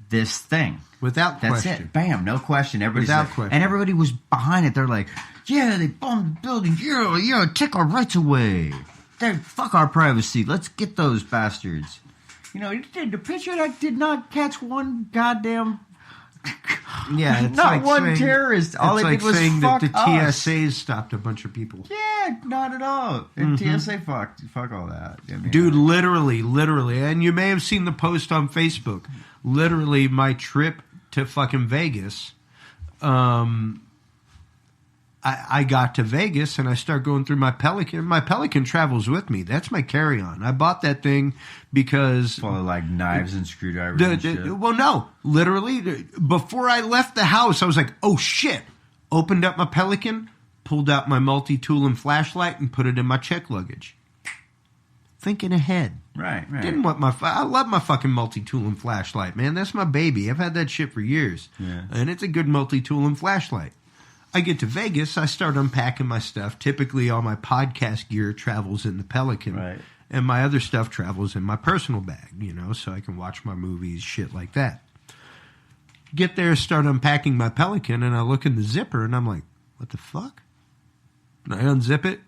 this thing. Without question. That's it. Bam, no question. Everybody's Without like, question. And everybody was behind it. They're like, yeah, they bombed the building. Yeah, take our rights away. Fuck our privacy. Let's get those bastards. You know, the Patriot Act did not catch one goddamn... Yeah, it's not like one saying, terrorist. All it's it like did was saying fuck that the us. TSA stopped a bunch of people. Yeah, not at all. And TSA fuck all that. I mean, dude, literally. And you may have seen the post on Facebook. Literally, my trip to fucking Vegas, I got to Vegas and I start going through my Pelican. My Pelican travels with me. That's my carry-on. I bought that thing because... full of like knives and screwdrivers and shit. Well, no. Literally, before I left the house, I was like, oh shit. Opened up my Pelican, pulled out my multi-tool and flashlight and put it in my check luggage. Thinking ahead. Right. Didn't want I love my fucking multi-tool and flashlight, man. That's my baby. I've had that shit for years. Yeah. And it's a good multi-tool and flashlight. I get to Vegas, I start unpacking my stuff. Typically, all my podcast gear travels in the Pelican. Right. And my other stuff travels in my personal bag, you know, so I can watch my movies, shit like that. Get there, start unpacking my Pelican, and I look in the zipper, and I'm like, what the fuck? And I unzip it,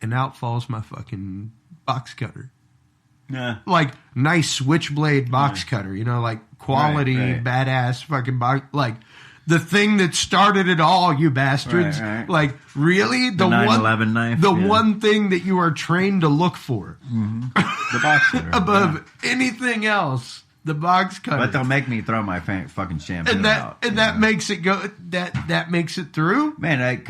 and out falls my fucking box cutter. Yeah. Like, nice switchblade box cutter, you know, like quality, badass fucking box, like... The thing that started it all, you bastards. Right. Like, really? The 9/11 knife. The one thing that you are trained to look for. Mm-hmm. The box cutter. Above anything else, the box cutter. But they'll make me throw my fucking shampoo out. And that makes it go, that makes it through? Man,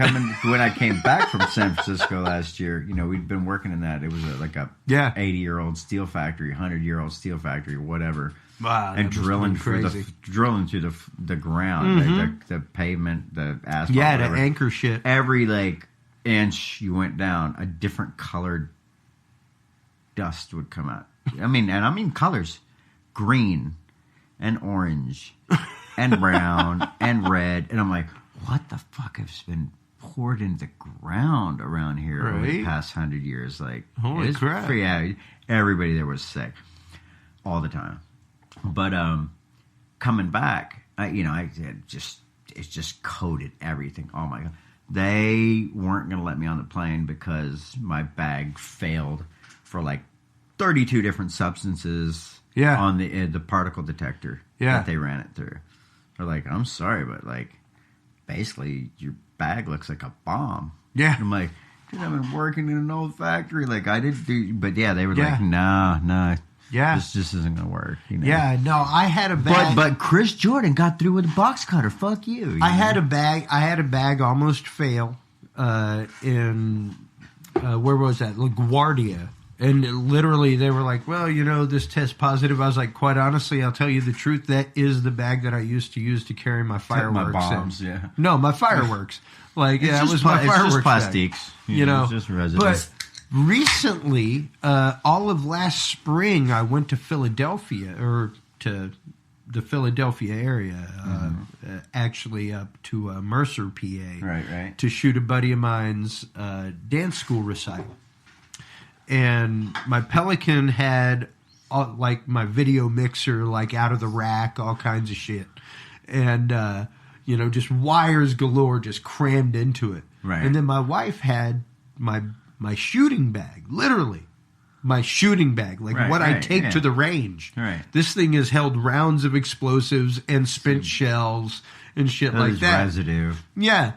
when I came back from San Francisco last year, you know, we'd been working in that. It was like a 80-year-old steel factory, 100-year-old steel factory, whatever. Wow, and drilling through the ground, the pavement, the asphalt. Yeah, the anchor shit. Every like inch you went down, a different colored dust would come out. I mean colors: green and orange and brown and red. And I'm like, what the fuck has been poured into the ground around here over the past 100 years? Like, holy crap! Everybody there was sick all the time. But coming back, it just coated everything. Oh my god! They weren't going to let me on the plane because my bag failed for like 32 different substances on the particle detector that they ran it through. They're like, I'm sorry, but like basically your bag looks like a bomb. Yeah, I'm like, dude, I've been working in an old factory. Like I did do, but yeah, they were like, no. Yeah, this just isn't gonna work. You know? Yeah, no, I had a bag, but Chris Jordan got through with a box cutter. Fuck you. I had a bag almost fail in where was that? LaGuardia. And literally they were like, well, this test positive. I was like, quite honestly, I'll tell you the truth. That is the bag that I used to carry my fireworks. My bombs, yeah. No, my fireworks. It was my fireworks. It's just plastics. It's just residue. But recently, all of last spring, I went to Philadelphia, or to the Philadelphia area, actually up to Mercer, PA. Right. To shoot a buddy of mine's dance school recital. And my Pelican had my video mixer out of the rack, all kinds of shit, and just wires galore, just crammed into it. Right. And then my wife had my shooting bag, literally my shooting bag, what I take to the range. Right. This thing has held rounds of explosives and spent shells and shit like that. Residue. Yeah.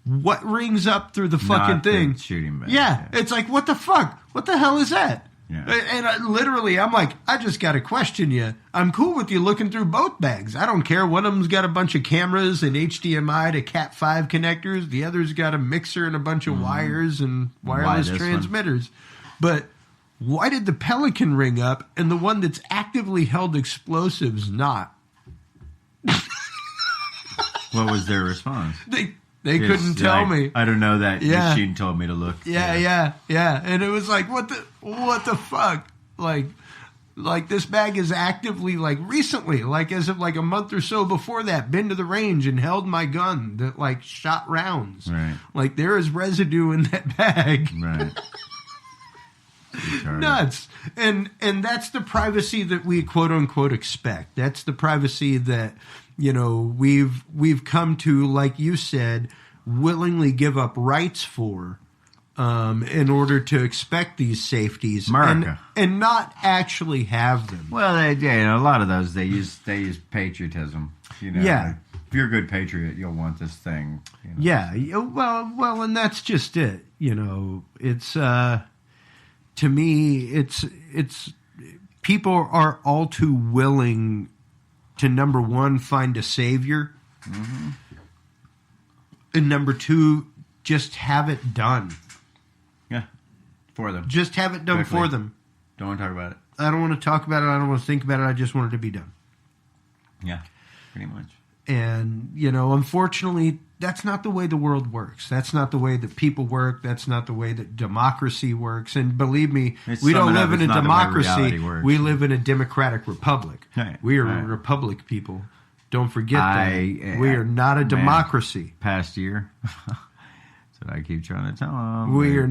What rings up through the fucking thing? The shooting bag. Yeah, it's like, what the fuck? What the hell is that? Yeah. And I'm like, I just got to question you. I'm cool with you looking through both bags. I don't care. One of them's got a bunch of cameras and HDMI to Cat5 connectors. The other's got a mixer and a bunch of wires and wireless transmitters. But why did the Pelican ring up and the one that's actively held explosives not? What was their response? They couldn't tell me. I don't know. That machine told me to look. Yeah. And it was like, what the fuck? Like this bag is actively, recently, as of a month or so before that, been to the range and held my gun that shot rounds. Right. There is residue in that bag. Right. Nuts. And that's the privacy that we quote unquote expect. That's the privacy that we've come to, like you said, willingly give up rights for in order to expect these safeties, America, and not actually have them. Well, a lot of those they use patriotism. Yeah. If you're a good patriot, you'll want this thing. Yeah. Well, and that's just it. It's to me, it's people are all too willing to, number one, find a savior, and number two, just have it done. Yeah, for them. Just have it done for them. Don't want to talk about it. I don't want to talk about it. I don't want to think about it. I just want it to be done. Yeah, pretty much. And, unfortunately, that's not the way the world works. That's not the way that people work. That's not the way that democracy works. And believe me, we don't live in a democracy. We live in a democratic republic. Right. We are a republic, people. Don't forget that. We are not a democracy. Past year. That's what I keep trying to tell them. We are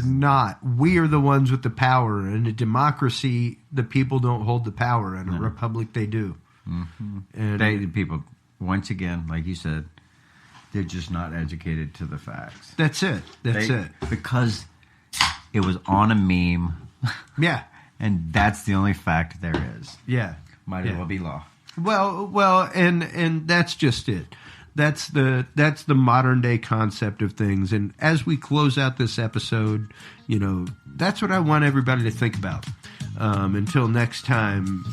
not. We are the ones with the power. In a democracy, the people don't hold the power. In a republic, they do. Mm-hmm. And people, once again, like you said, they're just not educated to the facts. That's it. That's it. Because it was on a meme. Yeah. And that's the only fact there is. Yeah. Might as well be law. Well, and that's just it. That's the modern day concept of things. And as we close out this episode, that's what I want everybody to think about. Until next time,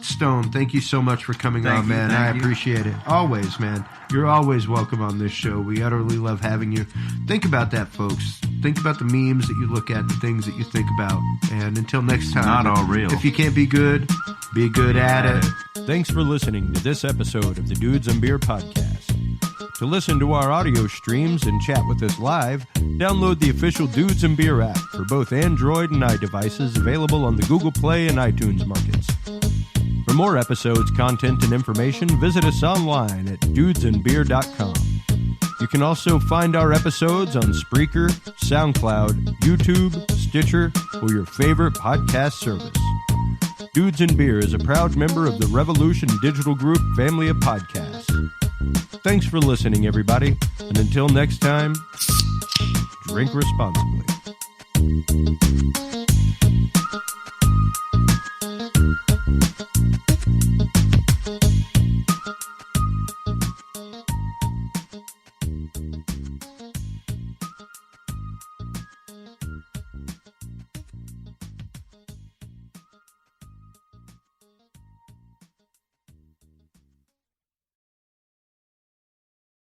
Stone, thank you so much for coming on, man. I appreciate it. Always, man. You're always welcome on this show. We utterly love having you. Think about that, folks. Think about the memes that you look at, the things that you think about. And until next time, not all real. If you can't be good at it. Thanks for listening to this episode of the Dudes and Beer Podcast. To listen to our audio streams and chat with us live, download the official Dudes and Beer app for both Android and iDevices, available on the Google Play and iTunes markets. For more episodes, content, and information, visit us online at dudesandbeer.com. You can also find our episodes on Spreaker, SoundCloud, YouTube, Stitcher, or your favorite podcast service. Dudes and Beer is a proud member of the Revolution Digital Group family of podcasts. Thanks for listening, everybody, and until next time, drink responsibly.